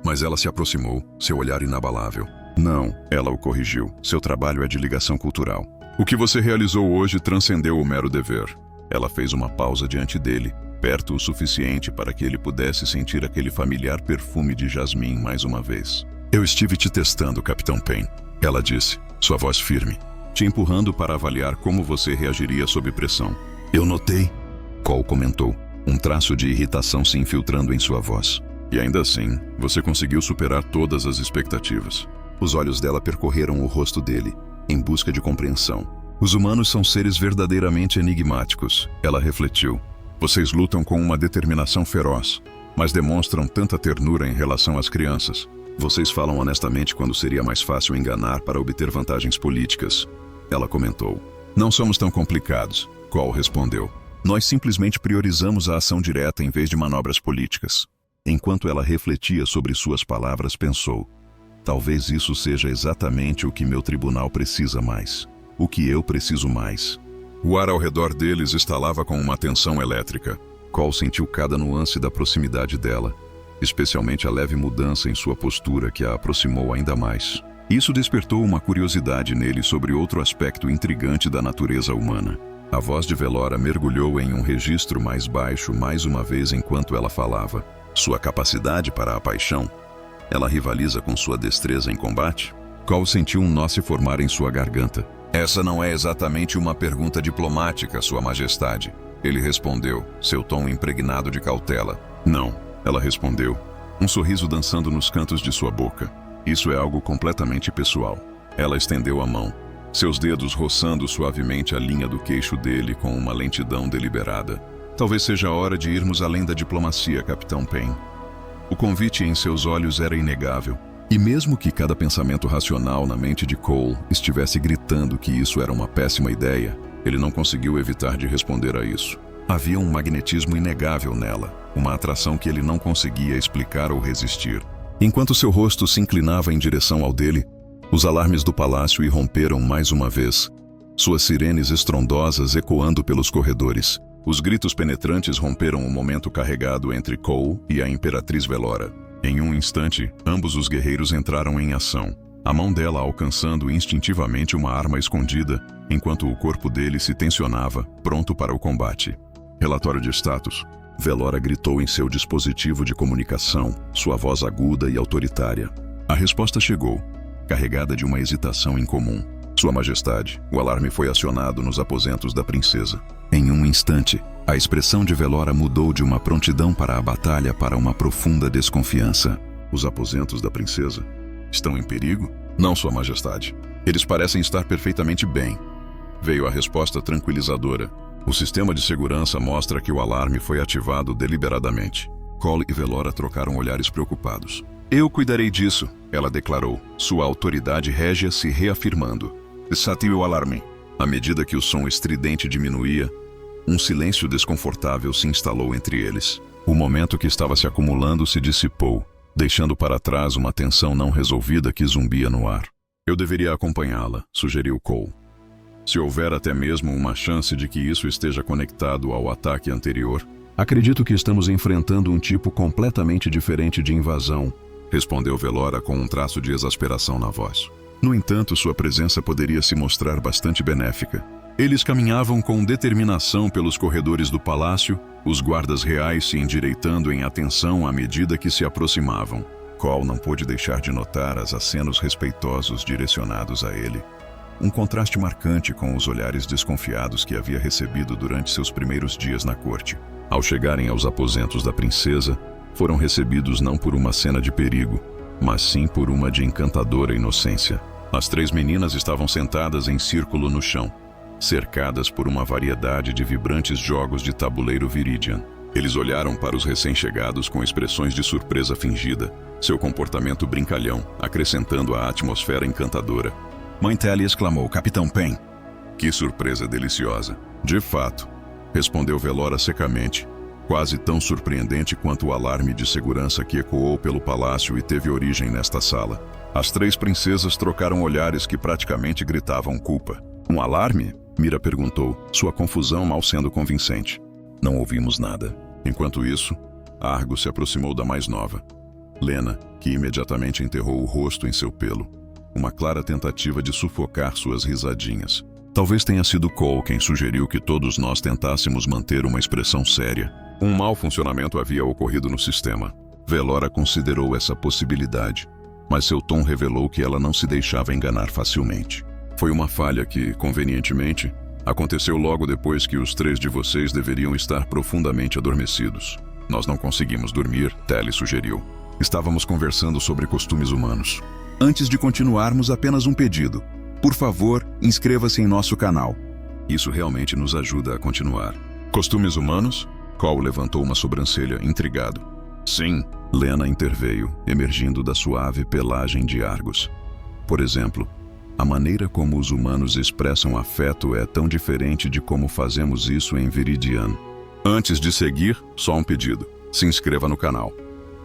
Mas ela se aproximou, seu olhar inabalável. Não, ela o corrigiu. Seu trabalho é de ligação cultural. O que você realizou hoje transcendeu o mero dever. Ela fez uma pausa diante dele, perto o suficiente para que ele pudesse sentir aquele familiar perfume de jasmim mais uma vez. Eu estive te testando, Capitão Payne, ela disse, sua voz firme, te empurrando para avaliar como você reagiria sob pressão. Eu notei, Cole comentou, um traço de irritação se infiltrando em sua voz. E ainda assim, você conseguiu superar todas as expectativas. Os olhos dela percorreram o rosto dele, em busca de compreensão. Os humanos são seres verdadeiramente enigmáticos, ela refletiu. Vocês lutam com uma determinação feroz, mas demonstram tanta ternura em relação às crianças. Vocês falam honestamente quando seria mais fácil enganar para obter vantagens políticas, ela comentou. Não somos tão complicados, Cole respondeu. Nós simplesmente priorizamos a ação direta em vez de manobras políticas. Enquanto ela refletia sobre suas palavras, pensou, talvez isso seja exatamente o que meu tribunal precisa mais. O que eu preciso mais. O ar ao redor deles estalava com uma tensão elétrica. Cole sentiu cada nuance da proximidade dela, especialmente a leve mudança em sua postura que a aproximou ainda mais. Isso despertou uma curiosidade nele sobre outro aspecto intrigante da natureza humana. A voz de Velora mergulhou em um registro mais baixo mais uma vez enquanto ela falava. Sua capacidade para a paixão? Ela rivaliza com sua destreza em combate? Cole sentiu um nó se formar em sua garganta. Essa não é exatamente uma pergunta diplomática, Sua Majestade. Ele respondeu, seu tom impregnado de cautela. Não, ela respondeu, um sorriso dançando nos cantos de sua boca. Isso é algo completamente pessoal. Ela estendeu a mão, seus dedos roçando suavemente a linha do queixo dele com uma lentidão deliberada. Talvez seja a hora de irmos além da diplomacia, Capitão Payne. O convite em seus olhos era inegável. E mesmo que cada pensamento racional na mente de Cole estivesse gritando que isso era uma péssima ideia, ele não conseguiu evitar de responder a isso. Havia um magnetismo inegável nela, uma atração que ele não conseguia explicar ou resistir. Enquanto seu rosto se inclinava em direção ao dele, os alarmes do palácio irromperam mais uma vez, suas sirenes estrondosas ecoando pelos corredores. Os gritos penetrantes romperam o momento carregado entre Cole e a Imperatriz Velora. Em um instante, ambos os guerreiros entraram em ação. a mão dela alcançando instintivamente uma arma escondida, enquanto o corpo dele se tensionava, pronto para o combate. Relatório de status. Velora gritou em seu dispositivo de comunicação, sua voz aguda e autoritária. A resposta chegou, carregada de uma hesitação incomum. Sua Majestade, o alarme foi acionado nos aposentos da princesa. Em um instante, a expressão de Velora mudou de uma prontidão para a batalha para uma profunda desconfiança. Os aposentos da princesa estão em perigo? Não, Sua Majestade. Eles parecem estar perfeitamente bem. Veio a resposta tranquilizadora. O sistema de segurança mostra que o alarme foi ativado deliberadamente. Cole e Velora trocaram olhares preocupados. Eu cuidarei disso, ela declarou, sua autoridade régia se reafirmando. Desative o alarme. À medida que o som estridente diminuía, um silêncio desconfortável se instalou entre eles. O momento que estava se acumulando se dissipou, deixando para trás uma tensão não resolvida que zumbia no ar. Eu deveria acompanhá-la, sugeriu Cole. Se houver até mesmo uma chance de que isso esteja conectado ao ataque anterior. Acredito que estamos enfrentando um tipo completamente diferente de invasão, respondeu Velora com um traço de exasperação na voz. No entanto, sua presença poderia se mostrar bastante benéfica. Eles caminhavam com determinação pelos corredores do palácio, os guardas reais se endireitando em atenção à medida que se aproximavam. Cole não pôde deixar de notar os acenos respeitosos direcionados a ele. Um contraste marcante com os olhares desconfiados que havia recebido durante seus primeiros dias na corte. Ao chegarem aos aposentos da princesa, foram recebidos não por uma cena de perigo, mas sim por uma de encantadora inocência. As 3 meninas estavam sentadas em círculo no chão, cercadas por uma variedade de vibrantes jogos de tabuleiro Viridian. Eles olharam para os recém-chegados com expressões de surpresa fingida, seu comportamento brincalhão, acrescentando à atmosfera encantadora. Mãe Telly exclamou, Capitão Pen. Que surpresa deliciosa. De fato, respondeu Velora secamente, quase tão surpreendente quanto o alarme de segurança que ecoou pelo palácio e teve origem nesta sala. As 3 princesas trocaram olhares que praticamente gritavam culpa. Um alarme? Mira perguntou, sua confusão mal sendo convincente. Não ouvimos nada. Enquanto isso, Argo se aproximou da mais nova, Lena, que imediatamente enterrou o rosto em seu pelo. Uma clara tentativa de sufocar suas risadinhas. Talvez tenha sido Cole quem sugeriu que todos nós tentássemos manter uma expressão séria. Um mau funcionamento havia ocorrido no sistema. Velora considerou essa possibilidade, mas seu tom revelou que ela não se deixava enganar facilmente. Foi uma falha que, convenientemente, aconteceu logo depois que os 3 de vocês deveriam estar profundamente adormecidos. Nós não conseguimos dormir, Telly sugeriu. Estávamos conversando sobre costumes humanos. Antes de continuarmos, apenas um pedido. Por favor, inscreva-se em nosso canal. Isso realmente nos ajuda a continuar. Costumes humanos? Cole levantou uma sobrancelha, intrigado. Sim, Lena interveio, emergindo da suave pelagem de Argos. Por exemplo, a maneira como os humanos expressam afeto é tão diferente de como fazemos isso em Viridian. Antes de seguir, só um pedido. Se inscreva no canal.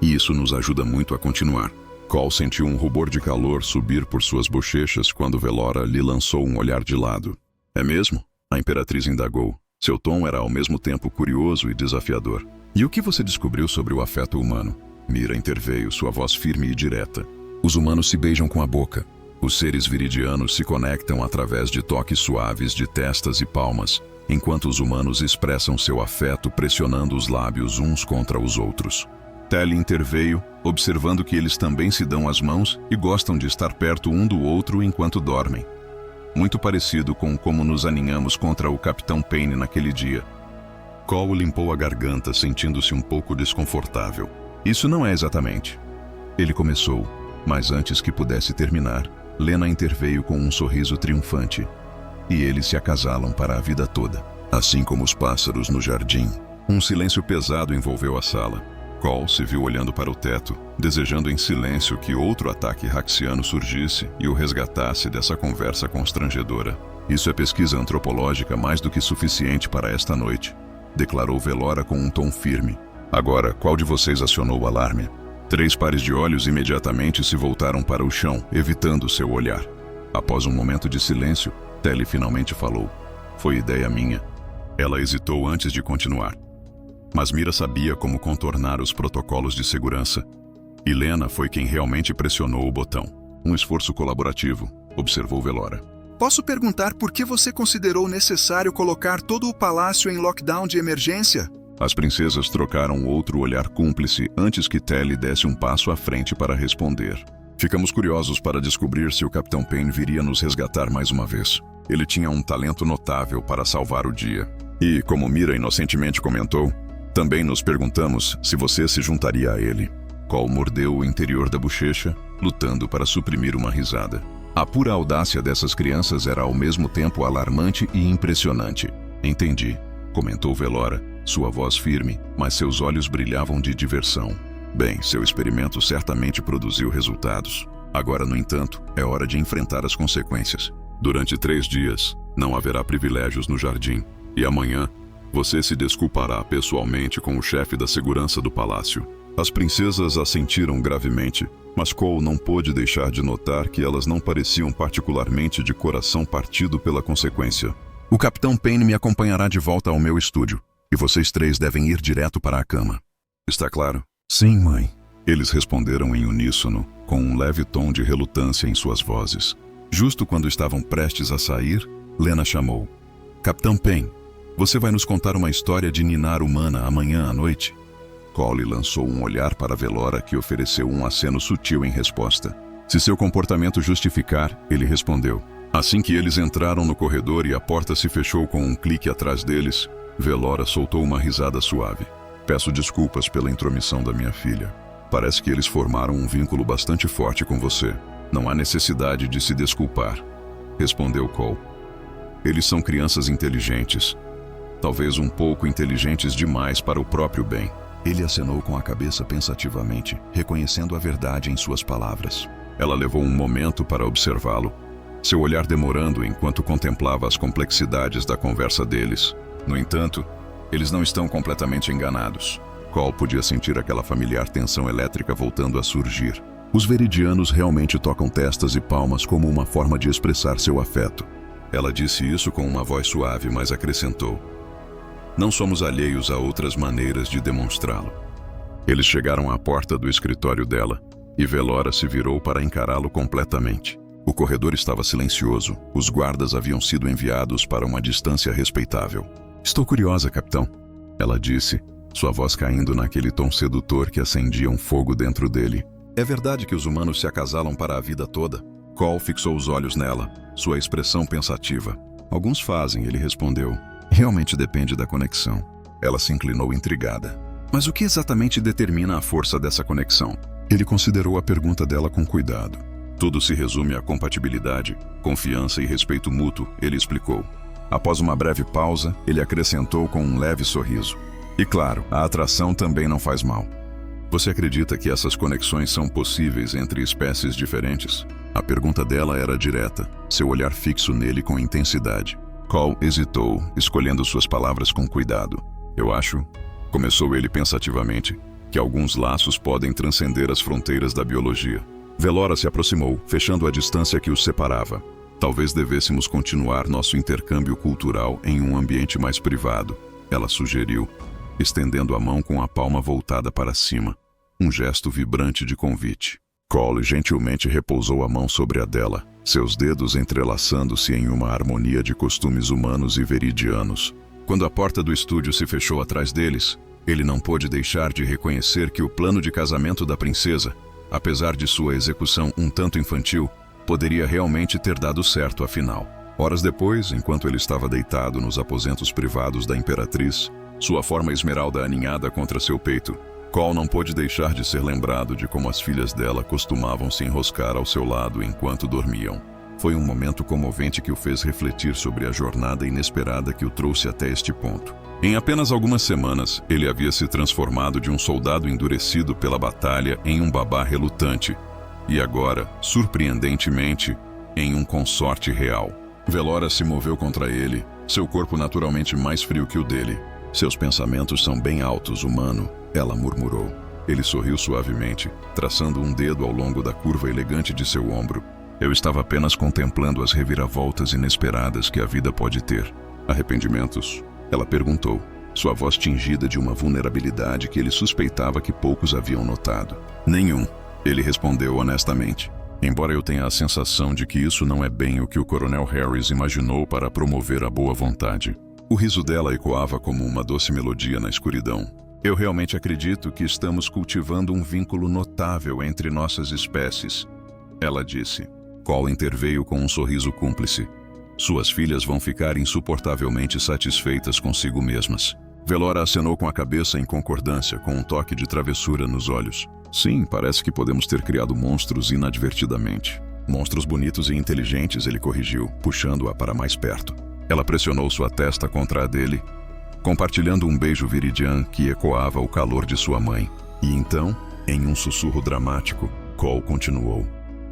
E isso nos ajuda muito a continuar. Cole sentiu um rubor de calor subir por suas bochechas quando Velora lhe lançou um olhar de lado. É mesmo? A Imperatriz indagou. Seu tom era ao mesmo tempo curioso e desafiador. E o que você descobriu sobre o afeto humano? Mira interveio, sua voz firme e direta. Os humanos se beijam com a boca. Os seres viridianos se conectam através de toques suaves de testas e palmas, enquanto os humanos expressam seu afeto pressionando os lábios uns contra os outros. Telly interveio, observando que eles também se dão as mãos e gostam de estar perto um do outro enquanto dormem. Muito parecido com como nos aninhamos contra o Capitão Payne naquele dia. Cole limpou a garganta, sentindo-se um pouco desconfortável. Isso não é exatamente. Ele começou, mas antes que pudesse terminar, Lena interveio com um sorriso triunfante. E eles se acasalam para a vida toda, assim como os pássaros no jardim. Um silêncio pesado envolveu a sala. Cole se viu olhando para o teto, desejando em silêncio que outro ataque haxiano surgisse e o resgatasse dessa conversa constrangedora. Isso é pesquisa antropológica mais do que suficiente para esta noite, declarou Velora com um tom firme. Agora, qual de vocês acionou o alarme? 3 pares de olhos imediatamente se voltaram para o chão, evitando seu olhar. Após um momento de silêncio, Telly finalmente falou. Foi ideia minha. Ela hesitou antes de continuar. Mas Mira sabia como contornar os protocolos de segurança. E Lena foi quem realmente pressionou o botão. Um esforço colaborativo, observou Velora. Posso perguntar por que você considerou necessário colocar todo o palácio em lockdown de emergência? As princesas trocaram outro olhar cúmplice antes que Telly desse um passo à frente para responder. Ficamos curiosos para descobrir se o Capitão Payne viria nos resgatar mais uma vez. Ele tinha um talento notável para salvar o dia. E, como Mira inocentemente comentou, também nos perguntamos se você se juntaria a ele. Cole mordeu o interior da bochecha, lutando para suprimir uma risada. A pura audácia dessas crianças era ao mesmo tempo alarmante e impressionante. Entendi, comentou Velora, sua voz firme, mas seus olhos brilhavam de diversão. Bem, seu experimento certamente produziu resultados. Agora, no entanto, é hora de enfrentar as consequências. Durante 3 dias, não haverá privilégios no jardim. E amanhã, você se desculpará pessoalmente com o chefe da segurança do palácio. As princesas assentiram gravemente, mas Cole não pôde deixar de notar que elas não pareciam particularmente de coração partido pela consequência. O Capitão Payne me acompanhará de volta ao meu estúdio, e vocês 3 devem ir direto para a cama. Está claro? Sim, mãe. Eles responderam em uníssono, com um leve tom de relutância em suas vozes. Justo quando estavam prestes a sair, Lena chamou. Capitão Payne, você vai nos contar uma história de ninar humana amanhã à noite? Cole lançou um olhar para Velora que ofereceu um aceno sutil em resposta. Se seu comportamento justificar, ele respondeu. Assim que eles entraram no corredor e a porta se fechou com um clique atrás deles, Velora soltou uma risada suave. Peço desculpas pela intromissão da minha filha. Parece que eles formaram um vínculo bastante forte com você. Não há necessidade de se desculpar, respondeu Cole. Eles são crianças inteligentes. Talvez um pouco inteligentes demais para o próprio bem. Ele acenou com a cabeça pensativamente, reconhecendo a verdade em suas palavras. Ela levou um momento para observá-lo, seu olhar demorando enquanto contemplava as complexidades da conversa deles. No entanto, eles não estão completamente enganados. Cole podia sentir aquela familiar tensão elétrica voltando a surgir. Os veridianos realmente tocam testas e palmas como uma forma de expressar seu afeto. Ela disse isso com uma voz suave, mas acrescentou. Não somos alheios a outras maneiras de demonstrá-lo. Eles chegaram à porta do escritório dela, e Velora se virou para encará-lo completamente. O corredor estava silencioso, os guardas haviam sido enviados para uma distância respeitável. Estou curiosa, capitão, ela disse, sua voz caindo naquele tom sedutor que acendia um fogo dentro dele. É verdade que os humanos se acasalam para a vida toda? Cole fixou os olhos nela, sua expressão pensativa. Alguns fazem, ele respondeu. Realmente depende da conexão. Ela se inclinou intrigada. Mas o que exatamente determina a força dessa conexão? Ele considerou a pergunta dela com cuidado. Tudo se resume à compatibilidade, confiança e respeito mútuo, ele explicou. Após uma breve pausa, ele acrescentou com um leve sorriso. E claro, a atração também não faz mal. Você acredita que essas conexões são possíveis entre espécies diferentes? A pergunta dela era direta, seu olhar fixo nele com intensidade. Cole hesitou, escolhendo suas palavras com cuidado. Eu acho, começou ele pensativamente, que alguns laços podem transcender as fronteiras da biologia. Velora se aproximou, fechando a distância que os separava. Talvez devêssemos continuar nosso intercâmbio cultural em um ambiente mais privado, ela sugeriu, estendendo a mão com a palma voltada para cima. Um gesto vibrante de convite. Cole gentilmente repousou a mão sobre a dela, seus dedos entrelaçando-se em uma harmonia de costumes humanos e veridianos. Quando a porta do estúdio se fechou atrás deles, ele não pôde deixar de reconhecer que o plano de casamento da princesa, apesar de sua execução um tanto infantil, poderia realmente ter dado certo afinal. Horas depois, enquanto ele estava deitado nos aposentos privados da imperatriz, sua forma esmeralda aninhada contra seu peito, Cole não pôde deixar de ser lembrado de como as filhas dela costumavam se enroscar ao seu lado enquanto dormiam. Foi um momento comovente que o fez refletir sobre a jornada inesperada que o trouxe até este ponto. Em apenas algumas semanas, ele havia se transformado de um soldado endurecido pela batalha em um babá relutante, e agora, surpreendentemente, em um consorte real. Velora se moveu contra ele, seu corpo naturalmente mais frio que o dele. Seus pensamentos são bem altos, humano, ela murmurou. Ele sorriu suavemente, traçando um dedo ao longo da curva elegante de seu ombro. Eu estava apenas contemplando as reviravoltas inesperadas que a vida pode ter. Arrependimentos? Ela perguntou, sua voz tingida de uma vulnerabilidade que ele suspeitava que poucos haviam notado. Nenhum, ele respondeu honestamente. embora eu tenha a sensação de que isso não é bem o que o Coronel Harris imaginou para promover a boa vontade. O riso dela ecoava como uma doce melodia na escuridão. Eu realmente acredito que estamos cultivando um vínculo notável entre nossas espécies, ela disse. Cole interveio com um sorriso cúmplice. Suas filhas vão ficar insuportavelmente satisfeitas consigo mesmas. Velora acenou com a cabeça em concordância, com um toque de travessura nos olhos. Sim, parece que podemos ter criado monstros inadvertidamente. Monstros bonitos e inteligentes, ele corrigiu, puxando-a para mais perto. Ela pressionou sua testa contra a dele, compartilhando um beijo viridian que ecoava o calor de sua mãe. E então, em um sussurro dramático, Cole continuou.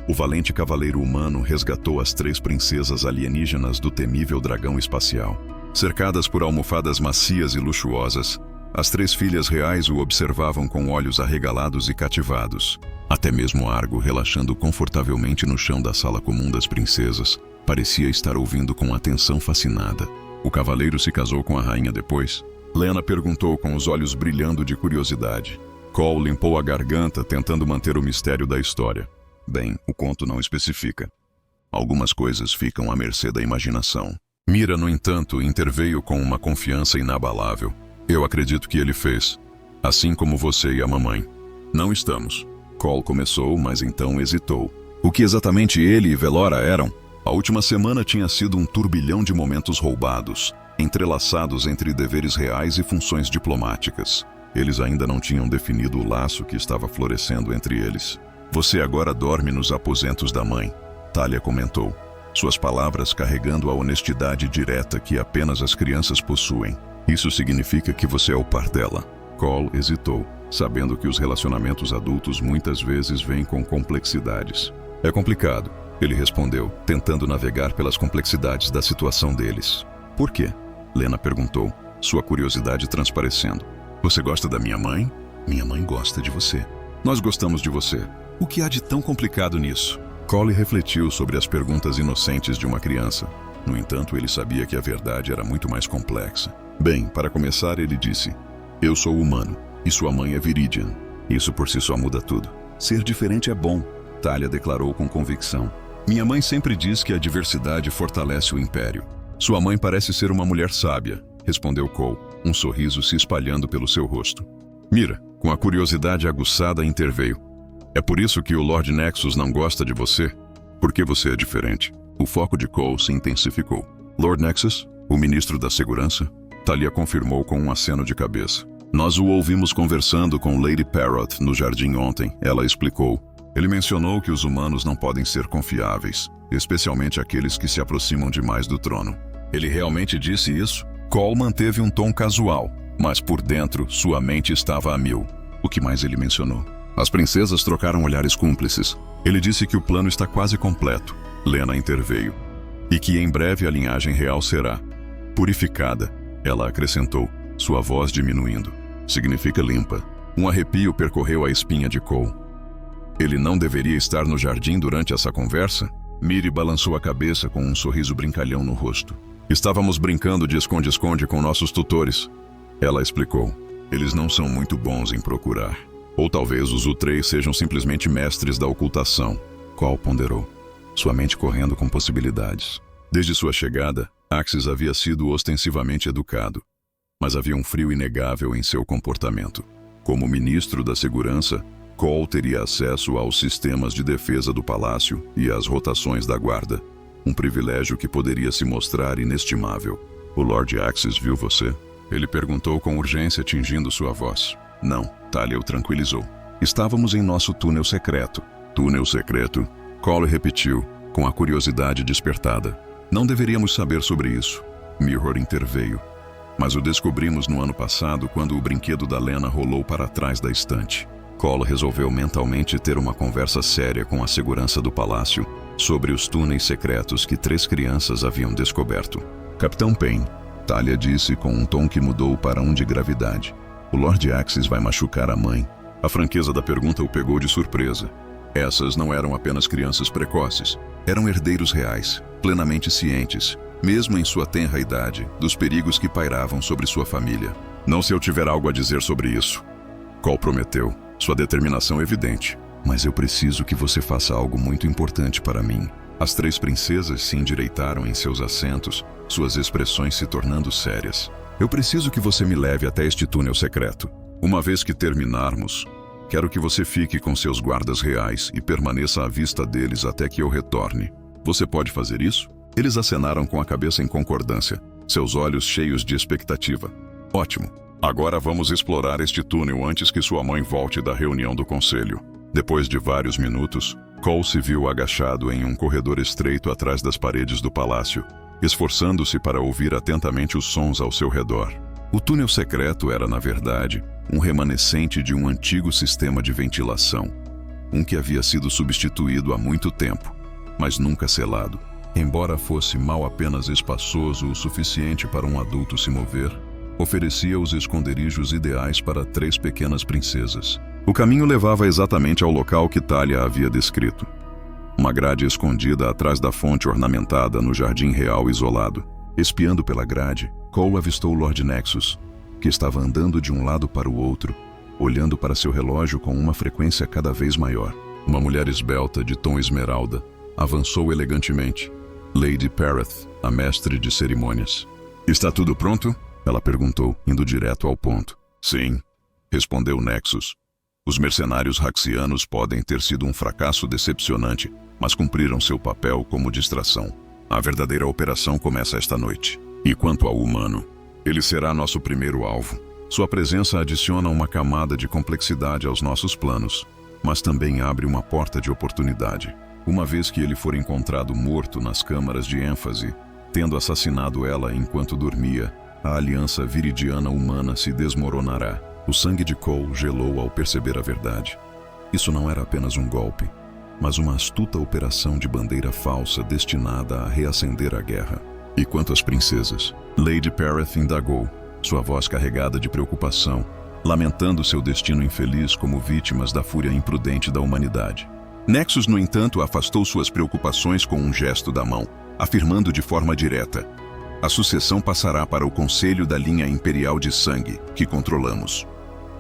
O valente cavaleiro humano resgatou as 3 princesas alienígenas do temível dragão espacial. Cercadas por almofadas macias e luxuosas, as 3 filhas reais o observavam com olhos arregalados e cativados. Até mesmo Argo, relaxando confortavelmente no chão da sala comum das princesas, parecia estar ouvindo com atenção fascinada. O cavaleiro se casou com a rainha depois? Lena perguntou com os olhos brilhando de curiosidade. Cole limpou a garganta, tentando manter o mistério da história. Bem, o conto não especifica. Algumas coisas ficam à mercê da imaginação. Mira, no entanto, interveio com uma confiança inabalável. Eu acredito que ele fez. Assim como você e a mamãe. Não estamos. Cole começou, mas então hesitou. O que exatamente ele e Velora eram? A última semana tinha sido um turbilhão de momentos roubados, entrelaçados entre deveres reais e funções diplomáticas. Eles ainda não tinham definido o laço que estava florescendo entre eles. Você agora dorme nos aposentos da mãe, Talia comentou, suas palavras carregando a honestidade direta que apenas as crianças possuem. Isso significa que você é o par dela. Cole hesitou, sabendo que os relacionamentos adultos muitas vezes vêm com complexidades. É complicado, ele respondeu, tentando navegar pelas complexidades da situação deles. Por quê? Lena perguntou, sua curiosidade transparecendo. Você gosta da minha mãe? Minha mãe gosta de você. Nós gostamos de você. O que há de tão complicado nisso? Cole refletiu sobre as perguntas inocentes de uma criança. No entanto, ele sabia que a verdade era muito mais complexa. Bem, para começar, ele disse, eu sou humano, e sua mãe é Viridian. Isso por si só muda tudo. Ser diferente é bom, Talia declarou com convicção. Minha mãe sempre diz que a diversidade fortalece o império. Sua mãe parece ser uma mulher sábia, respondeu Cole, um sorriso se espalhando pelo seu rosto. Mira, com a curiosidade aguçada, interveio. É por isso que o Lord Nexus não gosta de você? Porque você é diferente. O foco de Cole se intensificou. Lord Nexus, o ministro da segurança? Talia confirmou com um aceno de cabeça. Nós o ouvimos conversando com Lady Parrot no jardim ontem, ela explicou. Ele mencionou que os humanos não podem ser confiáveis, especialmente aqueles que se aproximam demais do trono. Ele realmente disse isso? Cole manteve um tom casual, mas por dentro sua mente estava a mil. O que mais ele mencionou? As princesas trocaram olhares cúmplices. Ele disse que o plano está quase completo. Lena interveio. E que em breve a linhagem real será purificada, ela acrescentou, sua voz diminuindo. Significa limpa. Um arrepio percorreu a espinha de Cole. Ele não deveria estar no jardim durante essa conversa? Miri balançou a cabeça com um sorriso brincalhão no rosto. Estávamos brincando de esconde-esconde com nossos tutores. Ela explicou. Eles não são muito bons em procurar. Ou talvez os U3 sejam simplesmente mestres da ocultação. Cole ponderou, sua mente correndo com possibilidades. Desde sua chegada, Axis havia sido ostensivamente educado, mas havia um frio inegável em seu comportamento. Como ministro da segurança, Cole teria acesso aos sistemas de defesa do palácio e às rotações da guarda, um privilégio que poderia se mostrar inestimável. O Lord Axis viu você? Ele perguntou com urgência, tingindo sua voz. Não, Talia o tranquilizou. Estávamos em nosso túnel secreto. Túnel secreto? Cole repetiu, com a curiosidade despertada. Não deveríamos saber sobre isso. Mirror interveio. Mas o descobrimos no ano passado quando o brinquedo da Lena rolou para trás da estante. Cole resolveu mentalmente ter uma conversa séria com a segurança do palácio sobre os túneis secretos que 3 crianças haviam descoberto. Capitão Payne, Talia disse com um tom que mudou para um de gravidade. O Lord Axis vai machucar a mãe. A franqueza da pergunta o pegou de surpresa. Essas não eram apenas crianças precoces. Eram herdeiros reais, plenamente cientes, mesmo em sua tenra idade, dos perigos que pairavam sobre sua família. Não se eu tiver algo a dizer sobre isso. Cole prometeu, sua determinação evidente. Mas eu preciso que você faça algo muito importante para mim. As 3 princesas se endireitaram em seus assentos, suas expressões se tornando sérias. Eu preciso que você me leve até este túnel secreto. Uma vez que terminarmos, quero que você fique com seus guardas reais e permaneça à vista deles até que eu retorne. Você pode fazer isso? Eles acenaram com a cabeça em concordância, seus olhos cheios de expectativa. Ótimo. Agora vamos explorar este túnel antes que sua mãe volte da reunião do conselho. Depois de vários minutos, Cole se viu agachado em um corredor estreito atrás das paredes do palácio, esforçando-se para ouvir atentamente os sons ao seu redor. O túnel secreto era, na verdade, um remanescente de um antigo sistema de ventilação, um que havia sido substituído há muito tempo, mas nunca selado. Embora fosse mal apenas espaçoso o suficiente para um adulto se mover, oferecia os esconderijos ideais para 3 pequenas princesas. O caminho levava exatamente ao local que Thalia havia descrito. Uma grade escondida atrás da fonte ornamentada no jardim real isolado. Espiando pela grade, Cole avistou Lord Nexus, que estava andando de um lado para o outro, olhando para seu relógio com uma frequência cada vez maior. Uma mulher esbelta de tom esmeralda avançou elegantemente. Lady Pareth, a mestre de cerimônias. "Está tudo pronto?" ela perguntou, indo direto ao ponto. "Sim", respondeu Nexus. "Os mercenários Haxianos podem ter sido um fracasso decepcionante, mas cumpriram seu papel como distração. A verdadeira operação começa esta noite. E quanto ao humano, ele será nosso primeiro alvo. Sua presença adiciona uma camada de complexidade aos nossos planos, mas também abre uma porta de oportunidade. Uma vez que ele for encontrado morto nas câmaras de ênfase, tendo assassinado ela enquanto dormia, a aliança viridiana humana se desmoronará." O sangue de Cole gelou ao perceber a verdade. Isso não era apenas um golpe, mas uma astuta operação de bandeira falsa destinada a reacender a guerra. "E quanto às princesas?" Lady Pareth indagou, sua voz carregada de preocupação, lamentando seu destino infeliz como vítimas da fúria imprudente da humanidade. Nexus, no entanto, afastou suas preocupações com um gesto da mão, afirmando de forma direta: "A sucessão passará para o Conselho da Linha Imperial de Sangue, que controlamos."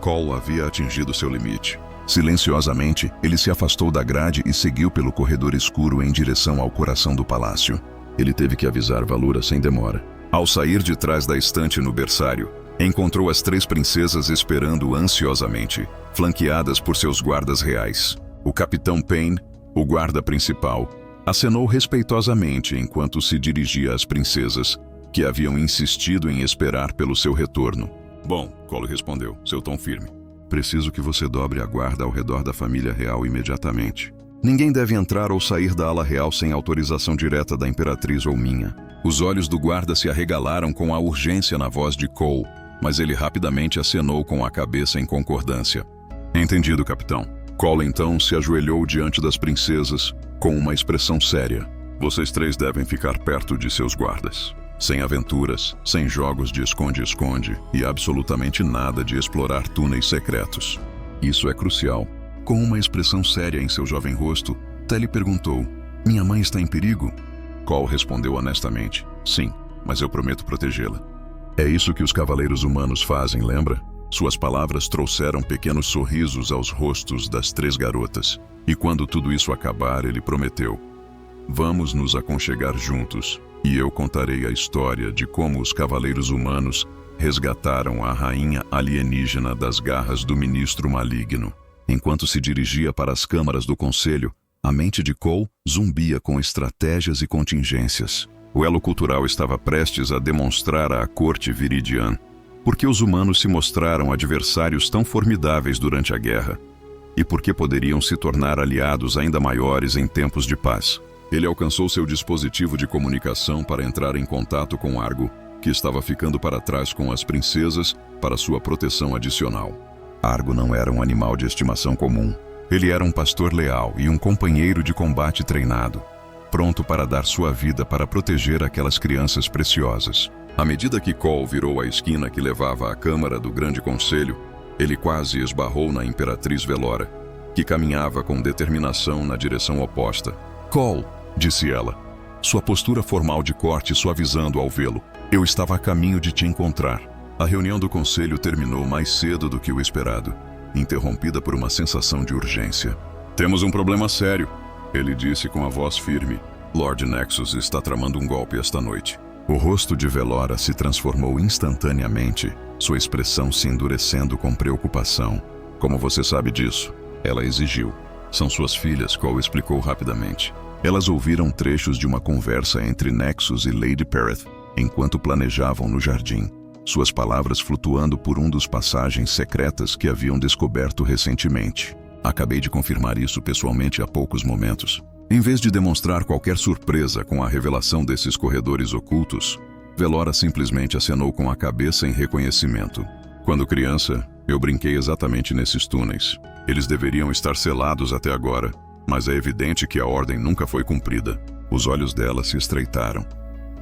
Cole havia atingido seu limite. Silenciosamente, ele se afastou da grade e seguiu pelo corredor escuro em direção ao coração do palácio. Ele teve que avisar Valura sem demora. Ao sair de trás da estante no berçário, encontrou as 3 princesas esperando ansiosamente, flanqueadas por seus guardas reais. O Capitão Payne, o guarda principal, acenou respeitosamente enquanto se dirigia às princesas, que haviam insistido em esperar pelo seu retorno. "Bom", Cole respondeu, seu tom firme. "Preciso que você dobre a guarda ao redor da família real imediatamente. Ninguém deve entrar ou sair da ala real sem autorização direta da Imperatriz ou minha." Os olhos do guarda se arregalaram com a urgência na voz de Cole, mas ele rapidamente acenou com a cabeça em concordância. "Entendido, capitão." Cole então se ajoelhou diante das princesas, com uma expressão séria. "Vocês 3 devem ficar perto de seus guardas. Sem aventuras, sem jogos de esconde-esconde e absolutamente nada de explorar túneis secretos. Isso é crucial." Com uma expressão séria em seu jovem rosto, Thalia perguntou: "Minha mãe está em perigo?" Cole respondeu honestamente: "Sim, mas eu prometo protegê-la." "É isso que os cavaleiros humanos fazem, lembra?" Suas palavras trouxeram pequenos sorrisos aos rostos das 3 garotas. E quando tudo isso acabar, ele prometeu: "Vamos nos aconchegar juntos, e eu contarei a história de como os cavaleiros humanos resgataram a rainha alienígena das garras do ministro maligno." Enquanto se dirigia para as câmaras do conselho, a mente de Cole zumbia com estratégias e contingências. O elo cultural estava prestes a demonstrar à corte viridiana porque os humanos se mostraram adversários tão formidáveis durante a guerra, e porque poderiam se tornar aliados ainda maiores em tempos de paz. Ele alcançou seu dispositivo de comunicação para entrar em contato com Argo, que estava ficando para trás com as princesas para sua proteção adicional. Argo não era um animal de estimação comum. Ele era um pastor leal e um companheiro de combate treinado, pronto para dar sua vida para proteger aquelas crianças preciosas. À medida que Cole virou a esquina que levava à Câmara do Grande Conselho, ele quase esbarrou na Imperatriz Velora, que caminhava com determinação na direção oposta. "Cole", disse ela, sua postura formal de corte suavizando ao vê-lo. "Eu estava a caminho de te encontrar." A reunião do conselho terminou mais cedo do que o esperado, interrompida por uma sensação de urgência. Temos um problema sério, ele disse com a voz firme. Lord Nexus está tramando um golpe esta noite. O rosto de Velora se transformou instantaneamente, sua expressão se endurecendo com preocupação. Como você sabe disso? Ela exigiu. São suas filhas, Cole explicou rapidamente. Elas ouviram trechos de uma conversa entre Nexus e Lady Pereth, enquanto planejavam no jardim, suas palavras flutuando por um dos passagens secretas que haviam descoberto recentemente. Acabei de confirmar isso pessoalmente há poucos momentos. Em vez de demonstrar qualquer surpresa com a revelação desses corredores ocultos, Velora simplesmente acenou com a cabeça em reconhecimento. Quando criança, eu brinquei exatamente nesses túneis. Eles deveriam estar selados até agora, mas é evidente que a ordem nunca foi cumprida. Os olhos dela se estreitaram,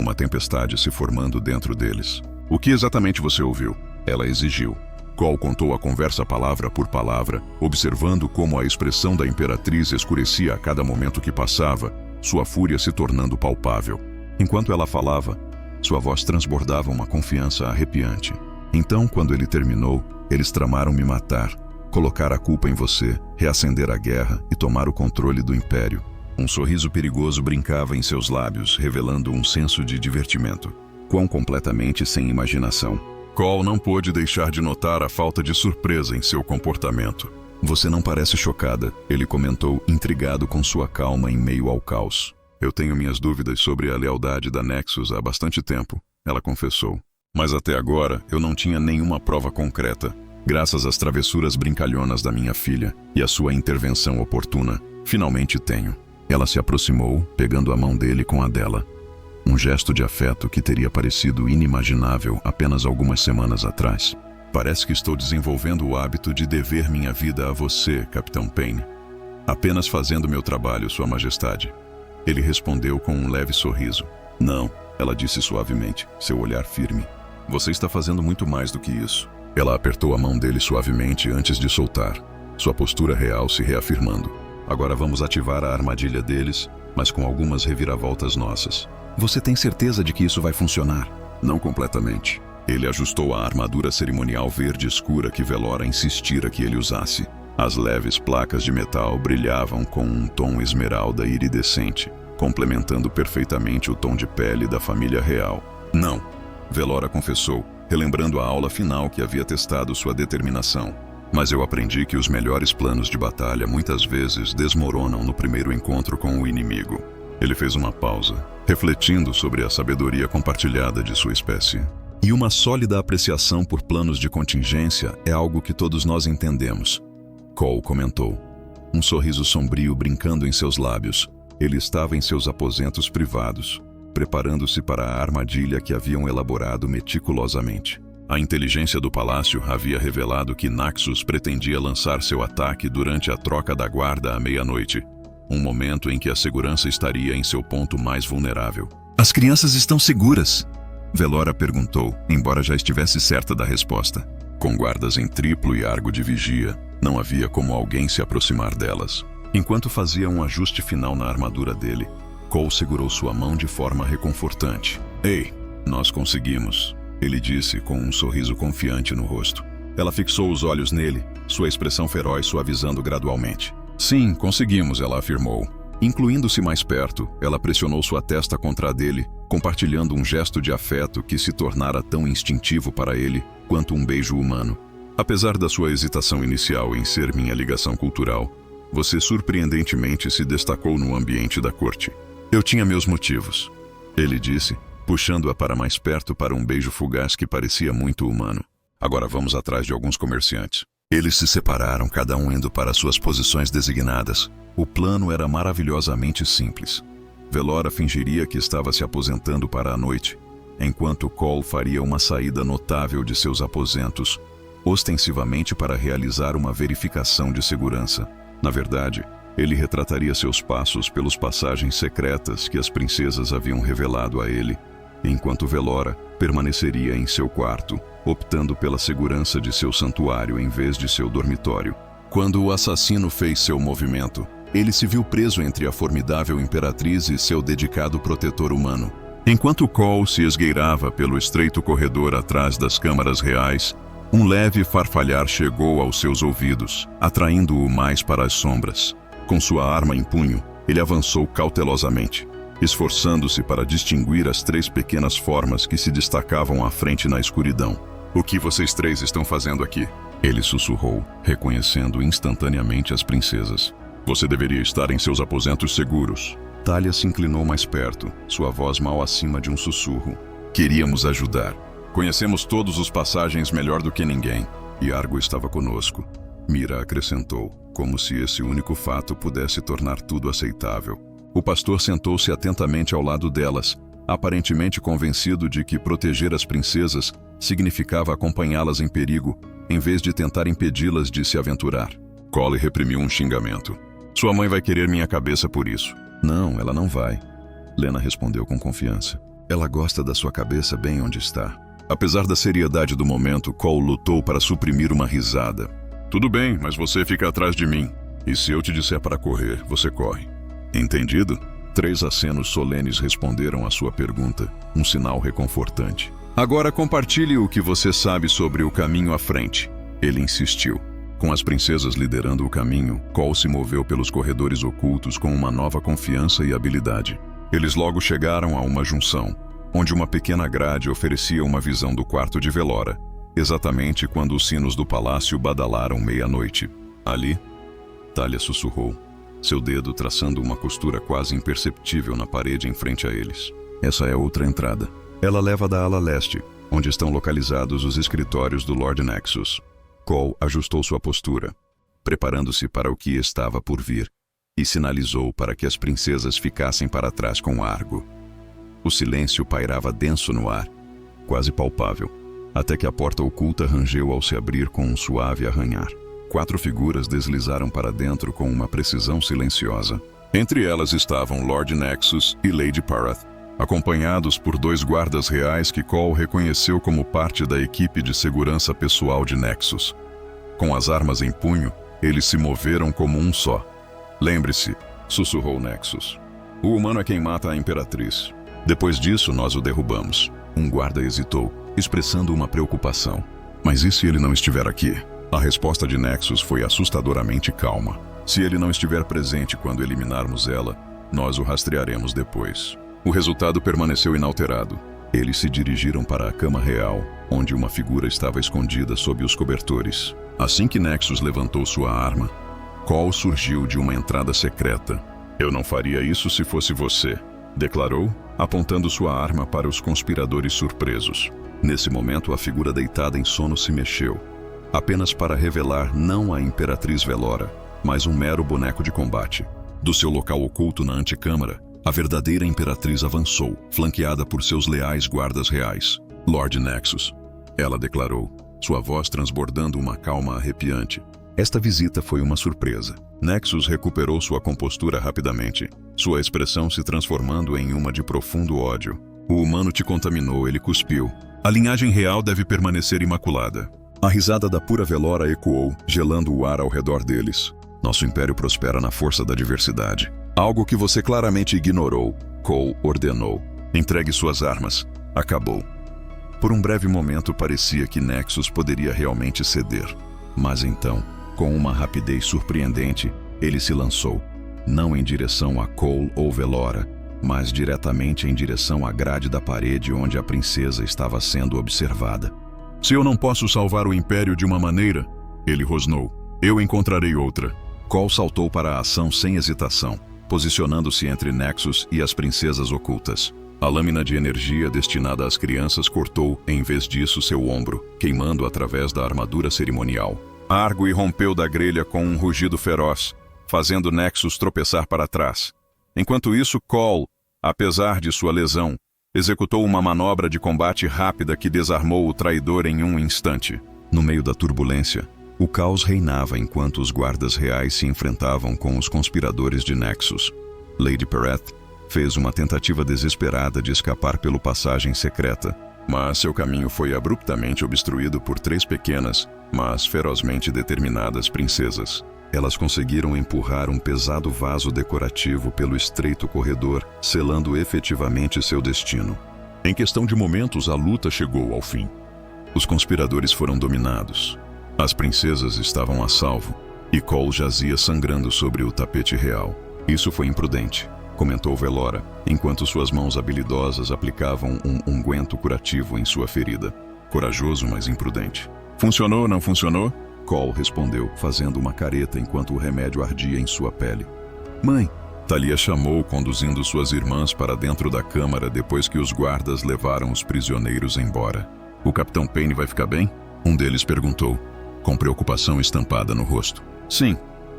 uma tempestade se formando dentro deles. O que exatamente você ouviu? Ela exigiu. Cole contou a conversa palavra por palavra, observando como a expressão da Imperatriz escurecia a cada momento que passava, sua fúria se tornando palpável. Enquanto ela falava, sua voz transbordava uma confiança arrepiante. Então, quando ele terminou, eles tramaram me matar, colocar a culpa em você, reacender a guerra e tomar o controle do Império. Um sorriso perigoso brincava em seus lábios, revelando um senso de divertimento. Quão completamente sem imaginação. Cole não pôde deixar de notar a falta de surpresa em seu comportamento. Você não parece chocada, ele comentou, intrigado com sua calma em meio ao caos. Eu tenho minhas dúvidas sobre a lealdade da Nexus há bastante tempo, ela confessou. Mas até agora eu não tinha nenhuma prova concreta. Graças às travessuras brincalhonas da minha filha e à sua intervenção oportuna, finalmente tenho. Ela se aproximou, pegando a mão dele com a dela. Um gesto de afeto que teria parecido inimaginável apenas algumas semanas atrás. Parece que estou desenvolvendo o hábito de dever minha vida a você, Capitão Payne. Apenas fazendo meu trabalho, Sua Majestade. Ele respondeu com um leve sorriso. Não, ela disse suavemente, seu olhar firme. Você está fazendo muito mais do que isso. Ela apertou a mão dele suavemente antes de soltar, sua postura real se reafirmando. Agora vamos ativar a armadilha deles, mas com algumas reviravoltas nossas. Você tem certeza de que isso vai funcionar? Não completamente. Ele ajustou a armadura cerimonial verde escura que Velora insistira que ele usasse. As leves placas de metal brilhavam com um tom esmeralda iridescente, complementando perfeitamente o tom de pele da família real. Não, Velora confessou, relembrando a aula final que havia testado sua determinação. Mas eu aprendi que os melhores planos de batalha muitas vezes desmoronam no primeiro encontro com o inimigo. Ele fez uma pausa, refletindo sobre a sabedoria compartilhada de sua espécie. E uma sólida apreciação por planos de contingência é algo que todos nós entendemos. Cole comentou, um sorriso sombrio brincando em seus lábios. Ele estava em seus aposentos privados, preparando-se para a armadilha que haviam elaborado meticulosamente. A inteligência do palácio havia revelado que Naxos pretendia lançar seu ataque durante a troca da guarda à meia-noite, um momento em que a segurança estaria em seu ponto mais vulnerável. As crianças estão seguras? Velora perguntou, embora já estivesse certa da resposta. Com guardas em triplo e argo de vigia, não havia como alguém se aproximar delas. Enquanto fazia um ajuste final na armadura dele, Cole segurou sua mão de forma reconfortante. Ei, nós conseguimos, ele disse com um sorriso confiante no rosto. Ela fixou os olhos nele, sua expressão feroz suavizando gradualmente. Sim, conseguimos, ela afirmou. Incluindo-se mais perto, ela pressionou sua testa contra a dele, compartilhando um gesto de afeto que se tornara tão instintivo para ele quanto um beijo humano. Apesar da sua hesitação inicial em ser minha ligação cultural, você surpreendentemente se destacou no ambiente da corte. Eu tinha meus motivos, ele disse, puxando-a para mais perto para um beijo fugaz que parecia muito humano. Agora vamos atrás de alguns comerciantes. Eles se separaram, cada um indo para suas posições designadas. O plano era maravilhosamente simples. Velora fingiria que estava se aposentando para a noite, enquanto Cole faria uma saída notável de seus aposentos, ostensivamente para realizar uma verificação de segurança. Na verdade, ele retrataria seus passos pelas passagens secretas que as princesas haviam revelado a ele, enquanto Velora permaneceria em seu quarto, optando pela segurança de seu santuário em vez de seu dormitório. Quando o assassino fez seu movimento, ele se viu preso entre a formidável Imperatriz e seu dedicado protetor humano. Enquanto Cole se esgueirava pelo estreito corredor atrás das câmaras reais, um leve farfalhar chegou aos seus ouvidos, atraindo-o mais para as sombras. Com sua arma em punho, ele avançou cautelosamente, esforçando-se para distinguir as 3 pequenas formas que se destacavam à frente na escuridão. "O que vocês 3 estão fazendo aqui?" Ele sussurrou, reconhecendo instantaneamente as princesas. "Você deveria estar em seus aposentos seguros." Thalia se inclinou mais perto, sua voz mal acima de um sussurro. "Queríamos ajudar. Conhecemos todos os passagens melhor do que ninguém. E Argo estava conosco." Mira acrescentou, como se esse único fato pudesse tornar tudo aceitável. O pastor sentou-se atentamente ao lado delas, aparentemente convencido de que proteger as princesas significava acompanhá-las em perigo, em vez de tentar impedi-las de se aventurar. Cole reprimiu um xingamento. "Sua mãe vai querer minha cabeça por isso." "Não, ela não vai." Lena respondeu com confiança. "Ela gosta da sua cabeça bem onde está." Apesar da seriedade do momento, Cole lutou para suprimir uma risada. "Tudo bem, mas você fica atrás de mim. E se eu te disser para correr, você corre. Entendido?" 3 acenos solenes responderam à sua pergunta, um sinal reconfortante. "Agora compartilhe o que você sabe sobre o caminho à frente." Ele insistiu. Com as princesas liderando o caminho, Cole se moveu pelos corredores ocultos com uma nova confiança e habilidade. Eles logo chegaram a uma junção, onde uma pequena grade oferecia uma visão do quarto de Velora, exatamente quando os sinos do palácio badalaram meia-noite. "Ali?" Thalia sussurrou, seu dedo traçando uma costura quase imperceptível na parede em frente a eles. "Essa é outra entrada. Ela leva da ala leste, onde estão localizados os escritórios do Lord Nexus." Cole ajustou sua postura, preparando-se para o que estava por vir, e sinalizou para que as princesas ficassem para trás com Argo. O silêncio pairava denso no ar, quase palpável, até que a porta oculta rangeu ao se abrir com um suave arranhar. 4 figuras deslizaram para dentro com uma precisão silenciosa. Entre elas estavam Lord Nexus e Lady Parath, acompanhados por 2 guardas reais que Cole reconheceu como parte da equipe de segurança pessoal de Nexus. Com as armas em punho, eles se moveram como um só. "Lembre-se", sussurrou Nexus. "O humano é quem mata a Imperatriz. Depois disso, nós o derrubamos." Um guarda hesitou, expressando uma preocupação. "Mas e se ele não estiver aqui?" A resposta de Nexus foi assustadoramente calma. "Se ele não estiver presente quando eliminarmos ela, nós o rastrearemos depois." O resultado permaneceu inalterado. Eles se dirigiram para a cama real, onde uma figura estava escondida sob os cobertores. Assim que Nexus levantou sua arma, Cole surgiu de uma entrada secreta. "Eu não faria isso se fosse você", declarou, apontando sua arma para os conspiradores surpresos. Nesse momento, a figura deitada em sono se mexeu, apenas para revelar não a Imperatriz Velora, mas um mero boneco de combate. Do seu local oculto na antecâmara, a verdadeira Imperatriz avançou, flanqueada por seus leais guardas reais. "Lord Nexus", ela declarou, sua voz transbordando uma calma arrepiante. Esta visita foi uma surpresa. Nexus recuperou sua compostura rapidamente, sua expressão se transformando em uma de profundo ódio. "O humano te contaminou", ele cuspiu. "A linhagem real deve permanecer imaculada." A risada da pura Velora ecoou, gelando o ar ao redor deles. "Nosso império prospera na força da diversidade." "Algo que você claramente ignorou", Cole ordenou. "Entregue suas armas." Acabou. Por um breve momento parecia que Nexus poderia realmente ceder. Mas então, com uma rapidez surpreendente, ele se lançou, não em direção a Cole ou Velora, mas diretamente em direção à grade da parede onde a princesa estava sendo observada. "Se eu não posso salvar o Império de uma maneira", ele rosnou, "eu encontrarei outra." Cole saltou para a ação sem hesitação, posicionando-se entre Nexus e as princesas ocultas. A lâmina de energia destinada às crianças cortou, em vez disso, seu ombro, queimando através da armadura cerimonial. Argo irrompeu da grelha com um rugido feroz, fazendo Nexus tropeçar para trás. Enquanto isso, Cole, apesar de sua lesão, executou uma manobra de combate rápida que desarmou o traidor em um instante. No meio da turbulência, o caos reinava enquanto os guardas reais se enfrentavam com os conspiradores de Nexus. Lady Parath fez uma tentativa desesperada de escapar pela passagem secreta, mas seu caminho foi abruptamente obstruído por 3 pequenas, mas ferozmente determinadas princesas. Elas conseguiram empurrar um pesado vaso decorativo pelo estreito corredor, selando efetivamente seu destino. Em questão de momentos, a luta chegou ao fim. Os conspiradores foram dominados. As princesas estavam a salvo, e Cole jazia sangrando sobre o tapete real. Isso foi imprudente, comentou Velora, enquanto suas mãos habilidosas aplicavam um unguento curativo em sua ferida. Corajoso, mas imprudente. Funcionou, não funcionou? Cole respondeu, fazendo uma careta enquanto o remédio ardia em sua pele. Mãe! Talia chamou, conduzindo suas irmãs para dentro da câmara depois que os guardas levaram os prisioneiros embora. O Capitão Payne vai ficar bem? Um deles perguntou, com preocupação estampada no rosto. Sim,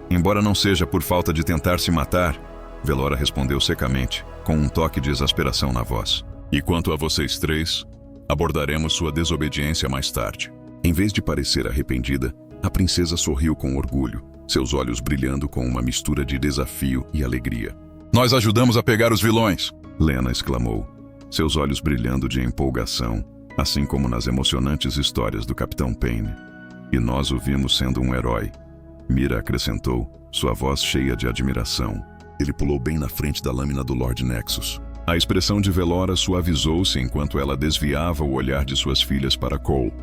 embora não seja por falta de tentar se matar, Velora respondeu secamente, com um toque de exasperação na voz. E quanto a vocês três, abordaremos sua desobediência mais tarde. Em vez de parecer arrependida, a princesa sorriu com orgulho, seus olhos brilhando com uma mistura de desafio e alegria. Nós ajudamos a pegar os vilões! Lena exclamou, seus olhos brilhando de empolgação, assim como nas emocionantes histórias do Capitão Payne. E nós o vimos sendo um herói. Mira acrescentou, sua voz cheia de admiração. Ele pulou bem na frente da lâmina do Lord Nexus. A expressão de Velora suavizou-se enquanto ela desviava o olhar de suas filhas para Cole,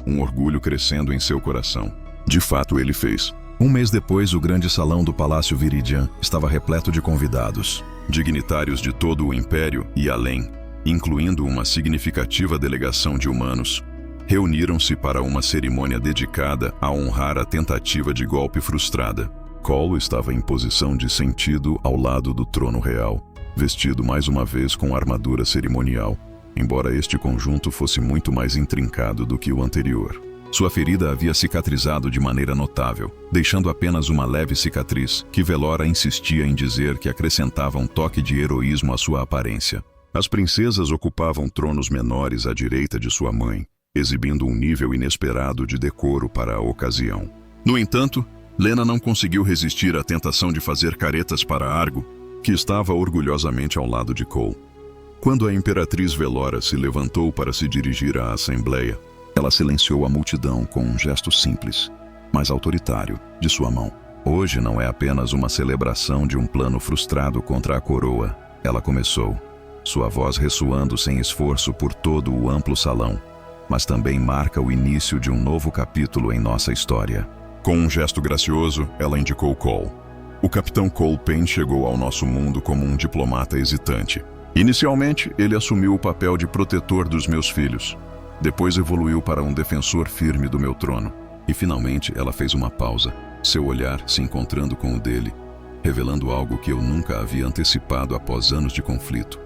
um orgulho crescendo em seu coração. De fato, ele fez. Um mês depois, o grande salão do Palácio Viridian estava repleto de convidados, dignitários de todo o Império e além, incluindo uma significativa delegação de humanos, reuniram-se para uma cerimônia dedicada a honrar a tentativa de golpe frustrada. Cole estava em posição de sentido ao lado do trono real, vestido mais uma vez com armadura cerimonial, embora este conjunto fosse muito mais intrincado do que o anterior. Sua ferida havia cicatrizado de maneira notável, deixando apenas uma leve cicatriz, que Velora insistia em dizer que acrescentava um toque de heroísmo à sua aparência. As princesas ocupavam tronos menores à direita de sua mãe, exibindo um nível inesperado de decoro para a ocasião. No entanto, Lena não conseguiu resistir à tentação de fazer caretas para Argo, que estava orgulhosamente ao lado de Cole. Quando a Imperatriz Velora se levantou para se dirigir à Assembleia, ela silenciou a multidão com um gesto simples, mas autoritário, de sua mão. Hoje não é apenas uma celebração de um plano frustrado contra a coroa, ela começou, sua voz ressoando sem esforço por todo o amplo salão, mas também marca o início de um novo capítulo em nossa história. Com um gesto gracioso, ela indicou Cole. O Capitão Cole Payne chegou ao nosso mundo como um diplomata hesitante. Inicialmente, ele assumiu o papel de protetor dos meus filhos. Depois evoluiu para um defensor firme do meu trono. E finalmente ela fez uma pausa, seu olhar se encontrando com o dele, revelando algo que eu nunca havia antecipado após anos de conflito.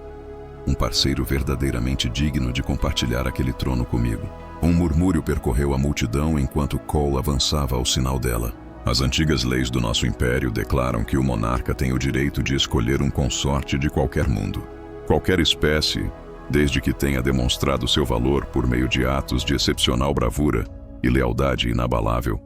Um parceiro verdadeiramente digno de compartilhar aquele trono comigo. Um murmúrio percorreu a multidão enquanto Cole avançava ao sinal dela. As antigas leis do nosso império declaram que o monarca tem o direito de escolher um consorte de qualquer mundo, qualquer espécie, desde que tenha demonstrado seu valor por meio de atos de excepcional bravura e lealdade inabalável.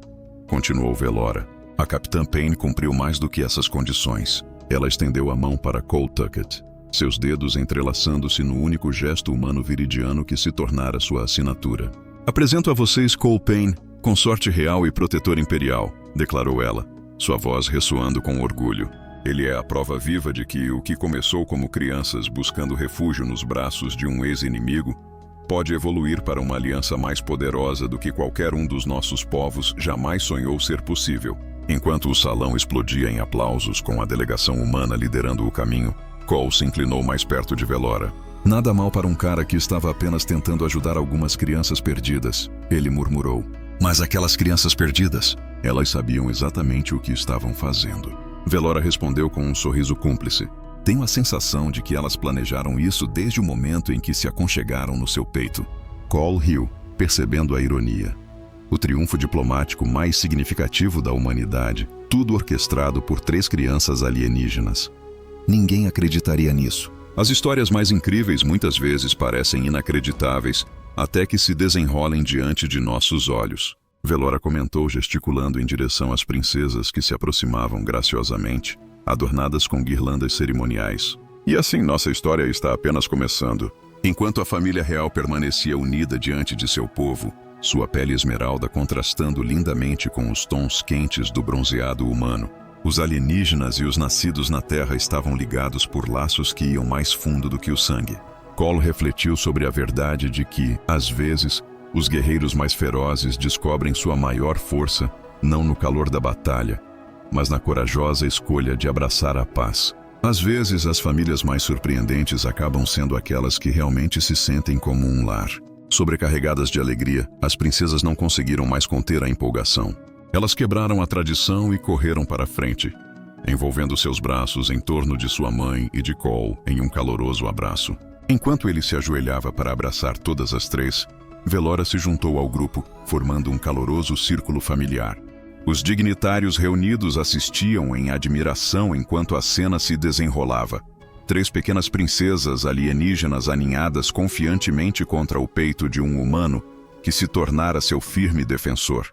Continuou Velora. A Capitã Payne cumpriu mais do que essas condições. Ela estendeu a mão para Cole Tuckett, seus dedos entrelaçando-se no único gesto humano viridiano que se tornara sua assinatura. Apresento a vocês Cole Payne, consorte real e protetor imperial, declarou ela, sua voz ressoando com orgulho. Ele é a prova viva de que o que começou como crianças buscando refúgio nos braços de um ex-inimigo pode evoluir para uma aliança mais poderosa do que qualquer um dos nossos povos jamais sonhou ser possível. Enquanto o salão explodia em aplausos com a delegação humana liderando o caminho, Cole se inclinou mais perto de Velora. Nada mal para um cara que estava apenas tentando ajudar algumas crianças perdidas, ele murmurou. Mas aquelas crianças perdidas, elas sabiam exatamente o que estavam fazendo. Velora respondeu com um sorriso cúmplice. Tenho a sensação de que elas planejaram isso desde o momento em que se aconchegaram no seu peito. Cole riu, percebendo a ironia. O triunfo diplomático mais significativo da humanidade, tudo orquestrado por 3 crianças alienígenas. Ninguém acreditaria nisso. As histórias mais incríveis muitas vezes parecem inacreditáveis, até que se desenrolem diante de nossos olhos. Velora comentou, gesticulando em direção às princesas que se aproximavam graciosamente, adornadas com guirlandas cerimoniais. E assim nossa história está apenas começando. Enquanto a família real permanecia unida diante de seu povo, sua pele esmeralda contrastando lindamente com os tons quentes do bronzeado humano, os alienígenas e os nascidos na Terra estavam ligados por laços que iam mais fundo do que o sangue. Cole refletiu sobre a verdade de que, às vezes, os guerreiros mais ferozes descobrem sua maior força não no calor da batalha, mas na corajosa escolha de abraçar a paz. Às vezes, as famílias mais surpreendentes acabam sendo aquelas que realmente se sentem como um lar. Sobrecarregadas de alegria, as princesas não conseguiram mais conter a empolgação. Elas quebraram a tradição e correram para a frente, envolvendo seus braços em torno de sua mãe e de Cole em um caloroso abraço. Enquanto ele se ajoelhava para abraçar todas as três, Velora se juntou ao grupo, formando um caloroso círculo familiar. Os dignitários reunidos assistiam em admiração enquanto a cena se desenrolava. 3 pequenas princesas alienígenas aninhadas confiantemente contra o peito de um humano que se tornara seu firme defensor.